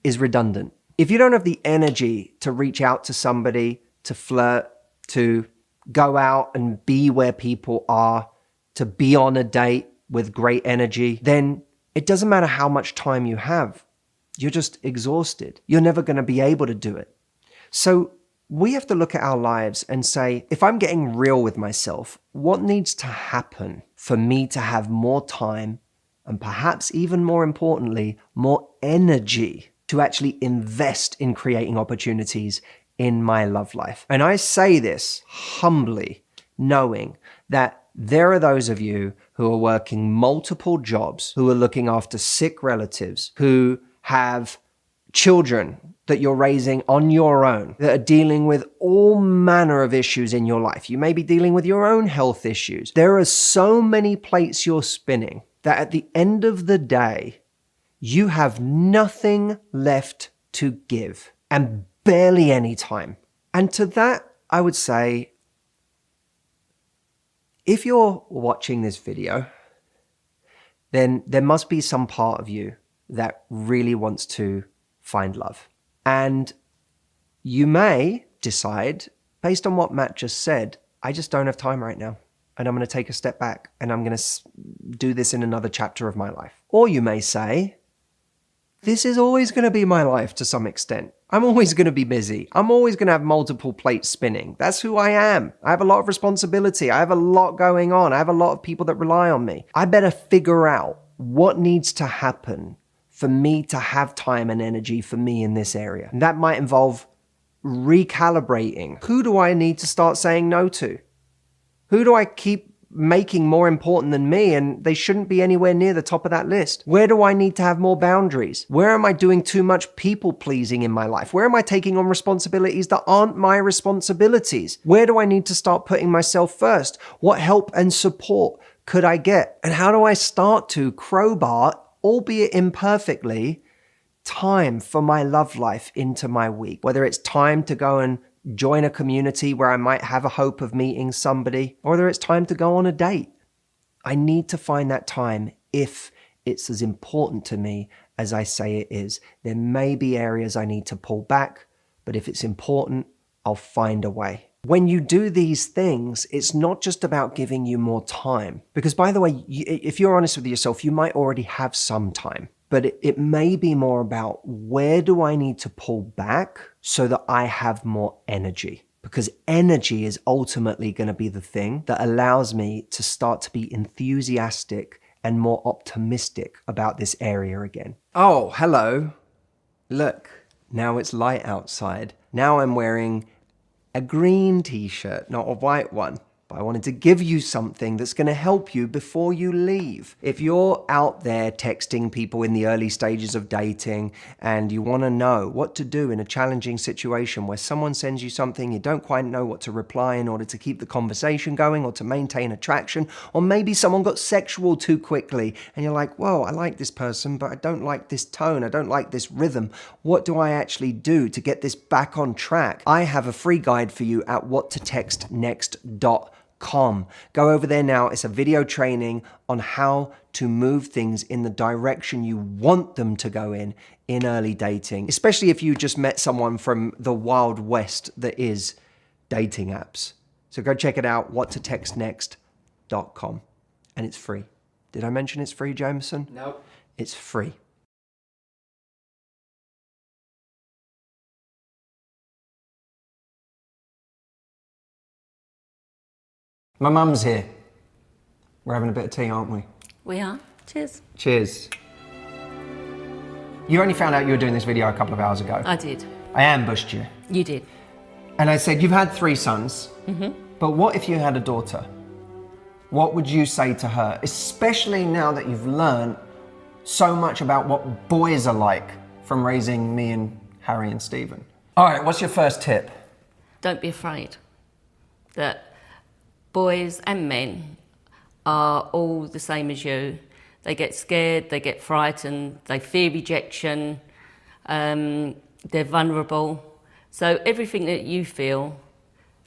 is redundant. If you don't have the energy to reach out to somebody, to flirt, to go out and be where people are, to be on a date with great energy, then it doesn't matter how much time you have. You're just exhausted. You're never going to be able to do it. So we have to look at our lives and say, if I'm getting real with myself, what needs to happen for me to have more time and perhaps even more importantly, more energy to actually invest in creating opportunities in my love life? And I say this humbly, knowing that there are those of you who are working multiple jobs, who are looking after sick relatives, who have children that you're raising on your own, that are dealing with all manner of issues in your life. You may be dealing with your own health issues. There are so many plates you're spinning that at the end of the day, you have nothing left to give and barely any time. And to that, I would say, if you're watching this video, then there must be some part of you that really wants to find love. And you may decide, based on what Matt just said, I just don't have time right now. And I'm going to take a step back and I'm going to do this in another chapter of my life. Or you may say, this is always going to be my life to some extent. I'm always going to be busy. I'm always going to have multiple plates spinning. That's who I am. I have a lot of responsibility. I have a lot going on. I have a lot of people that rely on me. I better figure out what needs to happen for me to have time and energy for me in this area. And that might involve recalibrating. Who do I need to start saying no to? Who do I keep making more important than me, and they shouldn't be anywhere near the top of that list? Where do I need to have more boundaries? Where am I doing too much people pleasing in my life? Where am I taking on responsibilities that aren't my responsibilities? Where do I need to start putting myself first? What help and support could I get? And how do I start to crowbar, albeit imperfectly, time for my love life into my week? Whether it's time to go and join a community where I might have a hope of meeting somebody, or whether it's time to go on a date. I need to find that time if it's as important to me as I say it is. There may be areas I need to pull back, but if it's important, I'll find a way. When you do these things, it's not just about giving you more time. Because by the way, if you're honest with yourself, you might already have some time. But it may be more about, where do I need to pull back so that I have more energy? Because energy is ultimately going to be the thing that allows me to start to be enthusiastic and more optimistic about this area again. Oh, hello. Look, now it's light outside. Now I'm wearing a green t-shirt, not a white one. I wanted to give you something that's going to help you before you leave. If you're out there texting people in the early stages of dating and you want to know what to do in a challenging situation where someone sends you something, you don't quite know what to reply in order to keep the conversation going or to maintain attraction, or maybe someone got sexual too quickly and you're like, whoa, I like this person, but I don't like this tone, I don't like this rhythm. What do I actually do to get this back on track? I have a free guide for you at whattotextnext.com. Go over there now. It's a video training on how to move things in the direction you want them to go in early dating, especially if you just met someone from the wild west that is dating apps. So go check it out, whattotextnext.com. And it's free. Did I mention it's free, Jameson? Nope. It's free. My mum's here. We're having a bit of tea, aren't we? We are. Cheers. Cheers. You only found out you were doing this video a couple of hours ago. I did. I ambushed you. You did. And I said, you've had 3 sons, but what if you had a daughter? What would you say to her? Especially now that you've learned so much about what boys are like from raising me and Harry and Stephen. All right, what's your first tip? Don't be afraid that boys and men are all the same as you. They get scared, they get frightened, they fear rejection, they're vulnerable. So everything that you feel,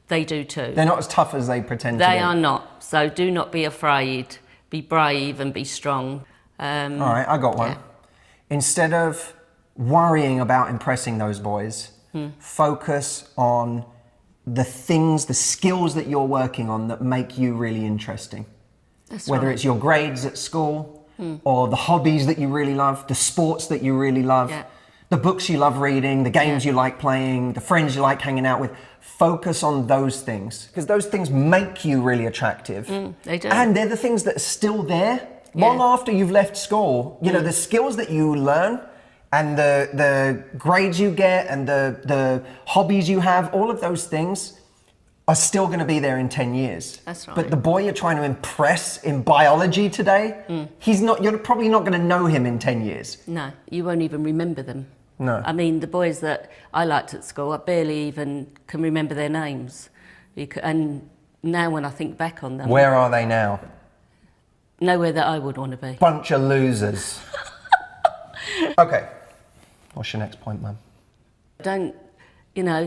they do too. They're not as tough as they pretend to be. They are not. So do not be afraid. Be brave and be strong. All right, I got one. Yeah. Instead of worrying about impressing those boys, focus on the things, the skills that you're working on that make you really interesting. That's Whether right. it's your grades at school, or the hobbies that you really love, the sports that you really love, Yeah. the books you love reading, the games you like playing, the friends you like hanging out with. Focus on those things, because those things make you really attractive. They do. And they're the things that are still there long after you've left school. You know, the skills that you learn and the grades you get and the hobbies you have, all of those things are still going to be there in 10 years. That's right. But the boy you're trying to impress in biology today, you're probably not going to know him in 10 years. No, you won't even remember them. No. I mean, the boys that I liked at school, I barely even can remember their names. And now when I think back on them... Where are they now? Nowhere that I would want to be. Bunch of losers. Okay. What's your next point, Mum? Don't,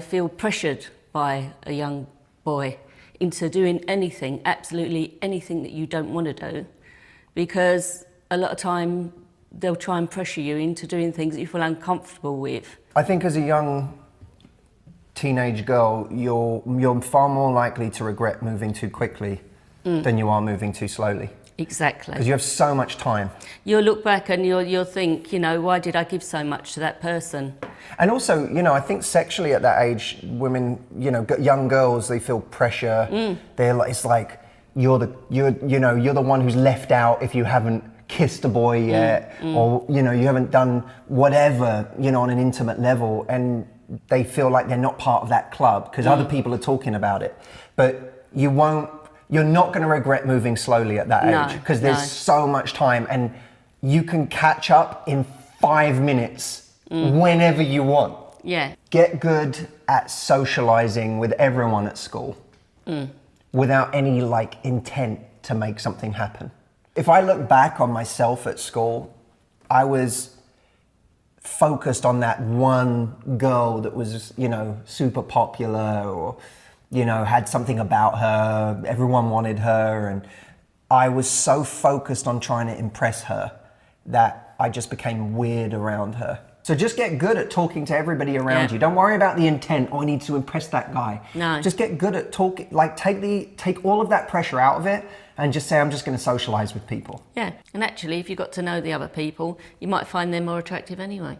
feel pressured by a young boy into doing anything, absolutely anything that you don't want to do, because a lot of time they'll try and pressure you into doing things that you feel uncomfortable with. I think as a young teenage girl, you're far more likely to regret moving too quickly than you are moving too slowly. Exactly. Because you have so much time. You'll look back and you'll think, why did I give so much to that person? And also, I think sexually at that age, women, young girls, they feel pressure. It's like you're the one who's left out if you haven't kissed a boy yet, or you haven't done whatever, on an intimate level, and they feel like they're not part of that club because other people are talking about it. But you're not going to regret moving slowly at that age, because there's so much time and you can catch up in 5 minutes whenever you want. Yeah. Get good at socializing with everyone at school without any intent to make something happen. If I look back on myself at school, I was focused on that one girl that was, super popular, or had something about her, everyone wanted her, and I was so focused on trying to impress her that I just became weird around her. So just get good at talking to everybody around you. Don't worry about the intent, I need to impress that guy. No. Just get good at talking, take all of that pressure out of it and just say, I'm just going to socialize with people. Yeah, and actually, if you got to know the other people, you might find them more attractive anyway.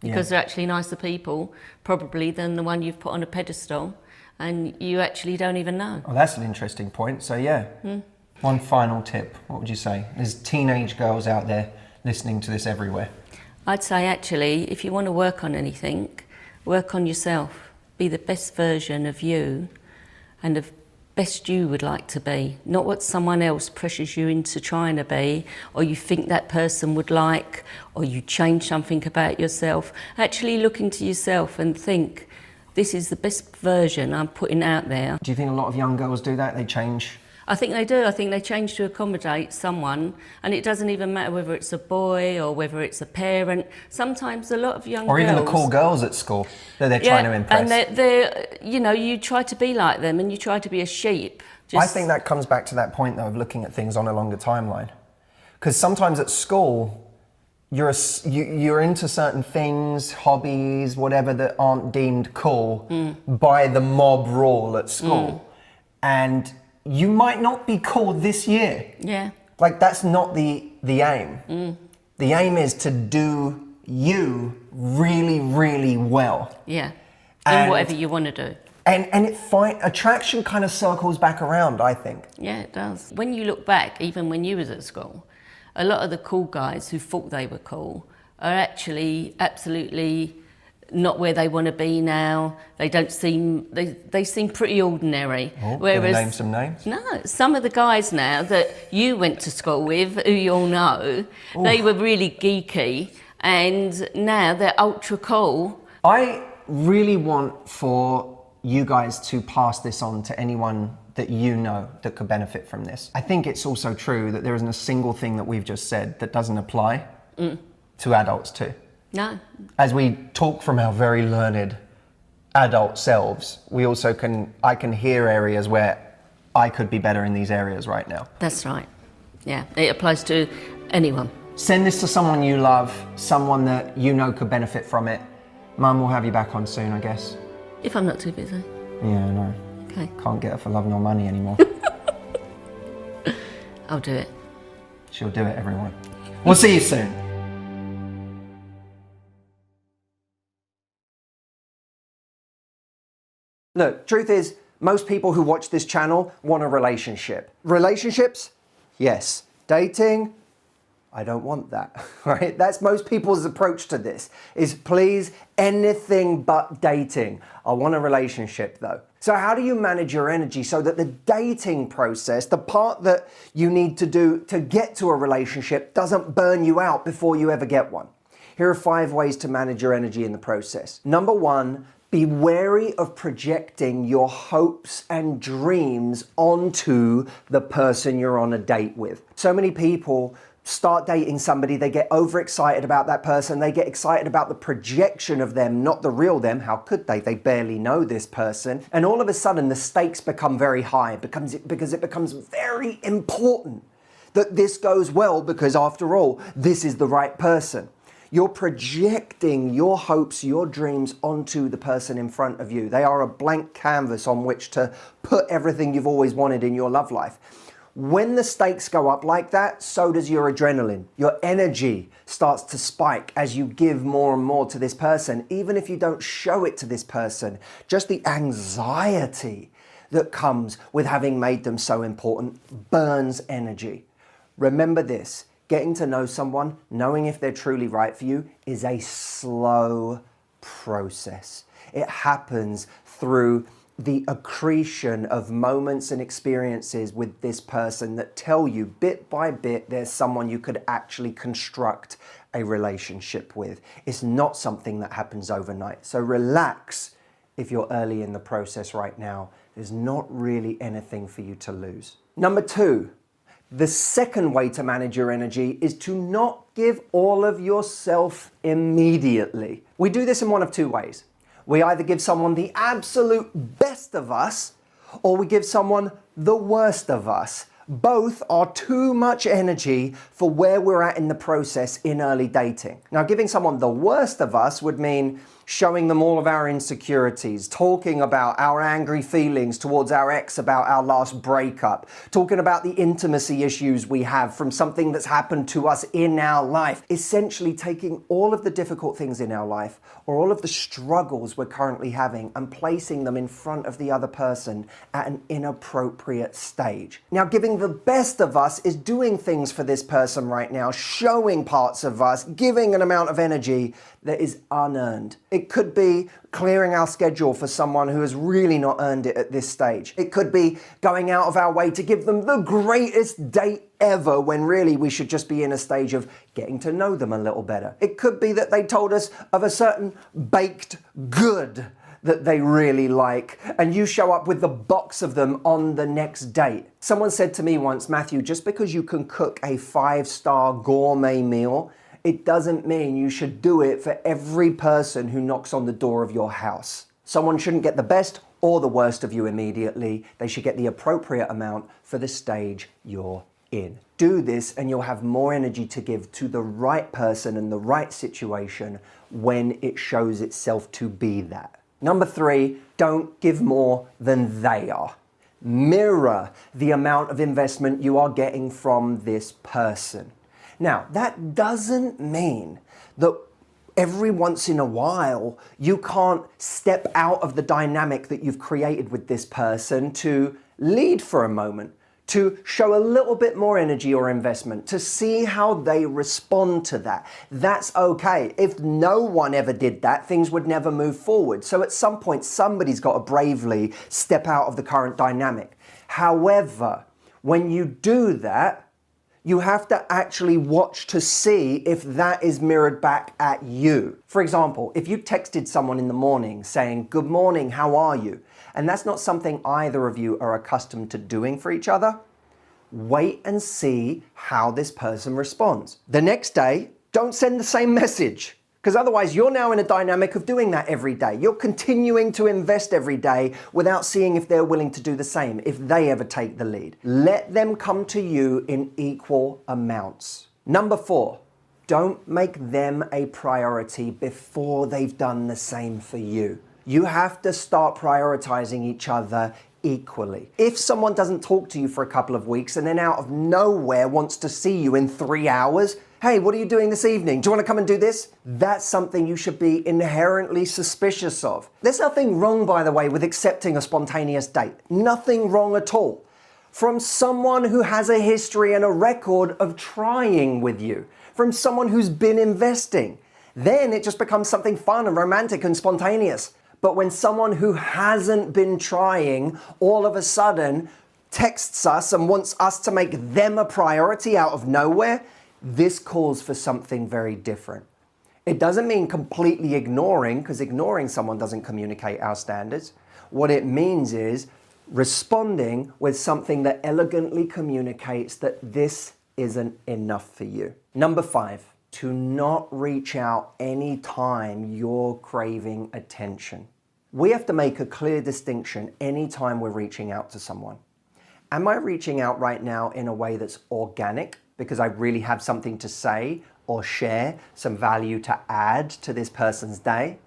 Because they're actually nicer people, probably, than the one you've put on a pedestal, and you actually don't even know. Oh, that's an interesting point. So yeah, one final tip, what would you say? There's teenage girls out there listening to this everywhere. I'd say actually, if you want to work on anything, work on yourself. Be the best version of you and of best you would like to be, not what someone else pressures you into trying to be, or you think that person would like, or you change something about yourself. Actually look into yourself and think, this is the best version I'm putting out there. Do you think a lot of young girls do that? They change? I think they do. I think they change to accommodate someone, and it doesn't even matter whether it's a boy or whether it's a parent. Sometimes a lot of young girls... Or even the cool girls at school that they're trying to impress. And they're, you know, you try to be like them and you try to be a sheep. I think that comes back to that point, though, of looking at things on a longer timeline. Because sometimes at school, you're into certain things, hobbies, whatever, that aren't deemed cool by the mob rule at school. And you might not be cool this year. Yeah. Like, that's not the aim. The aim is to do you really, really well. Yeah. In whatever you want to do. And attraction kind of circles back around, I think. Yeah, it does. When you look back, even when you was at school, a lot of the cool guys who thought they were cool are actually absolutely not where they want to be now. They don't seem, they seem pretty ordinary. Oh, can you name some names? No, some of the guys now that you went to school with, who you all know, they were really geeky, and now they're ultra cool. I really want for you guys to pass this on to anyone that you know that could benefit from this. I think it's also true that there isn't a single thing that we've just said that doesn't apply to adults too. No. As we talk from our very learned adult selves, we also I can hear areas where I could be better in these areas right now. That's right. Yeah, it applies to anyone. Send this to someone you love, someone that you know could benefit from it. Mum, will have you back on soon, I guess. If I'm not too busy. Yeah, I know. Okay. Can't get her for love nor money anymore. I'll do it. She'll do it, everyone. We'll see you soon. Look, truth is, most people who watch this channel want a relationship. Relationships? Yes. Dating? I don't want that, right? That's most people's approach to this, is please, anything but dating. I want a relationship though. So how do you manage your energy so that the dating process, the part that you need to do to get to a relationship, doesn't burn you out before you ever get one? Here are 5 ways to manage your energy in the process. Number 1, be wary of projecting your hopes and dreams onto the person you're on a date with. So many people start dating somebody, they get overexcited about that person, they get excited about the projection of them, not the real them. How could they? They barely know this person. And all of a sudden the stakes become very high because it becomes very important that this goes well, because after all, this is the right person. You're projecting your hopes, your dreams onto the person in front of you. They are a blank canvas on which to put everything you've always wanted in your love life. When the stakes go up like that, so does your adrenaline. Your energy starts to spike as you give more and more to this person, even if you don't show it to this person. Just the anxiety that comes with having made them so important burns energy. Remember this, getting to know someone, knowing if they're truly right for you, is a slow process. It happens through the accretion of moments and experiences with this person that tell you bit by bit there's someone you could actually construct a relationship with. It's not something that happens overnight. So relax if you're early in the process right now. There's not really anything for you to lose. Number 2, the second way to manage your energy is to not give all of yourself immediately. We do this in one of 2 ways. We either give someone the absolute best of us, or we give someone the worst of us. Both are too much energy for where we're at in the process in early dating. Now, giving someone the worst of us would mean showing them all of our insecurities, talking about our angry feelings towards our ex about our last breakup, talking about the intimacy issues we have from something that's happened to us in our life. Essentially taking all of the difficult things in our life, or all of the struggles we're currently having, and placing them in front of the other person at an inappropriate stage. Now, giving the best of us is doing things for this person right now, showing parts of us, giving an amount of energy that is unearned. It could be clearing our schedule for someone who has really not earned it at this stage. It could be going out of our way to give them the greatest date ever when really we should just be in a stage of getting to know them a little better. It could be that they told us of a certain baked good that they really like, and you show up with the box of them on the next date. Someone said to me once, Matthew, just because you can cook a 5-star gourmet meal, it doesn't mean you should do it for every person who knocks on the door of your house. Someone shouldn't get the best or the worst of you immediately. They should get the appropriate amount for the stage you're in. Do this and you'll have more energy to give to the right person and the right situation when it shows itself to be that. Number 3, don't give more than they are. Mirror the amount of investment you are getting from this person. Now, that doesn't mean that every once in a while you can't step out of the dynamic that you've created with this person to lead for a moment, to show a little bit more energy or investment, to see how they respond to that. That's okay. If no one ever did that, things would never move forward. So at some point, somebody's got to bravely step out of the current dynamic. However, when you do that, you have to actually watch to see if that is mirrored back at you. For example, if you texted someone in the morning saying, "Good morning, how are you?" and that's not something either of you are accustomed to doing for each other, wait and see how this person responds. The next day, don't send the same message, because otherwise you're now in a dynamic of doing that every day. You're continuing to invest every day without seeing if they're willing to do the same, if they ever take the lead. Let them come to you in equal amounts. Number 4, don't make them a priority before they've done the same for you. You have to start prioritizing each other equally. If someone doesn't talk to you for a couple of weeks and then out of nowhere wants to see you in 3 hours, "Hey, what are you doing this evening? Do you want to come and do this?" That's something you should be inherently suspicious of. There's nothing wrong, by the way, with accepting a spontaneous date. Nothing wrong at all. From someone who has a history and a record of trying with you, from someone who's been investing, then it just becomes something fun and romantic and spontaneous. But when someone who hasn't been trying all of a sudden texts us and wants us to make them a priority out of nowhere, this calls for something very different. It doesn't mean completely ignoring, because ignoring someone doesn't communicate our standards. What it means is responding with something that elegantly communicates that this isn't enough for you. Number 5, to not reach out any time you're craving attention. We have to make a clear distinction anytime we're reaching out to someone. Am I reaching out right now in a way that's organic, because I really have something to say or share, some value to add to this person's day?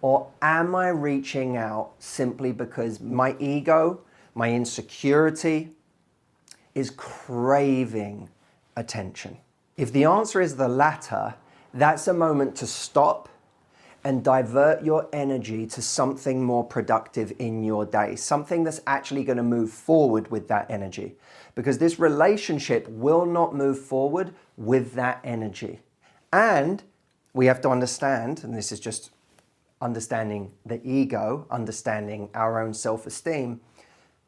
Or am I reaching out simply because my ego, my insecurity is craving attention? If the answer is the latter, that's a moment to stop and divert your energy to something more productive in your day, something that's actually going to move forward with that energy. Because this relationship will not move forward with that energy. And we have to understand, and this is just understanding the ego, understanding our own self-esteem,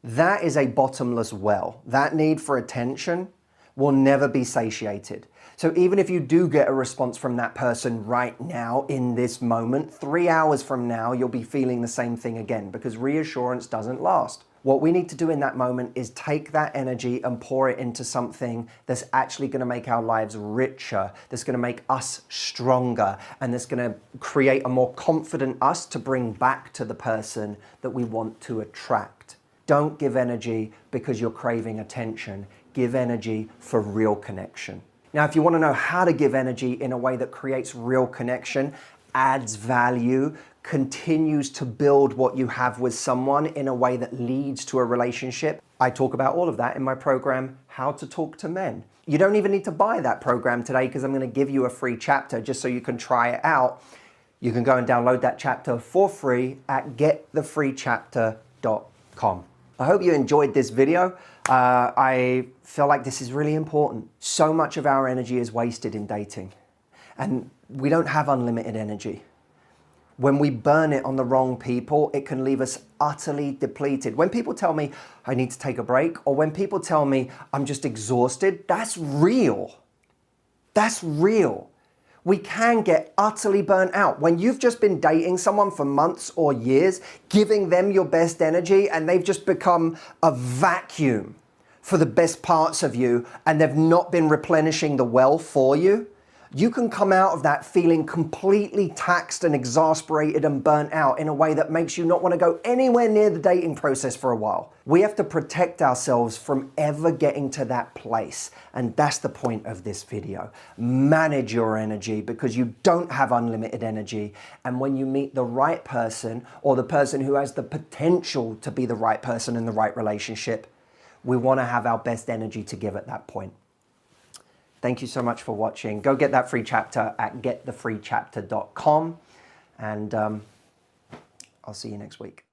that is a bottomless well. That need for attention will never be satiated. So even if you do get a response from that person right now in this moment, 3 hours from now, you'll be feeling the same thing again, because reassurance doesn't last. What we need to do in that moment is take that energy and pour it into something that's actually going to make our lives richer, that's going to make us stronger, and that's going to create a more confident us to bring back to the person that we want to attract. Don't give energy because you're craving attention. Give energy for real connection. Now, if you want to know how to give energy in a way that creates real connection, adds value, continues to build what you have with someone in a way that leads to a relationship, I talk about all of that in my program, How to Talk to Men. You don't even need to buy that program today, because I'm going to give you a free chapter just so you can try it out. You can go and download that chapter for free at getthefreechapter.com. I hope you enjoyed this video. I feel like this is really important. So much of our energy is wasted in dating. And We don't have unlimited energy. When we burn it on the wrong people, it can leave us utterly depleted. When people tell me I need to take a break, or when people tell me I'm just exhausted, that's real. That's real. We can get utterly burnt out. When you've just been dating someone for months or years, giving them your best energy, and they've just become a vacuum for the best parts of you, and they've not been replenishing the well for you, you can come out of that feeling completely taxed and exasperated and burnt out in a way that makes you not want to go anywhere near the dating process for a while. We have to protect ourselves from ever getting to that place. And that's the point of this video. Manage your energy, because you don't have unlimited energy. And when you meet the right person, or the person who has the potential to be the right person in the right relationship, we want to have our best energy to give at that point. Thank you so much for watching. Go get that free chapter at getthefreechapter.com, and I'll see you next week.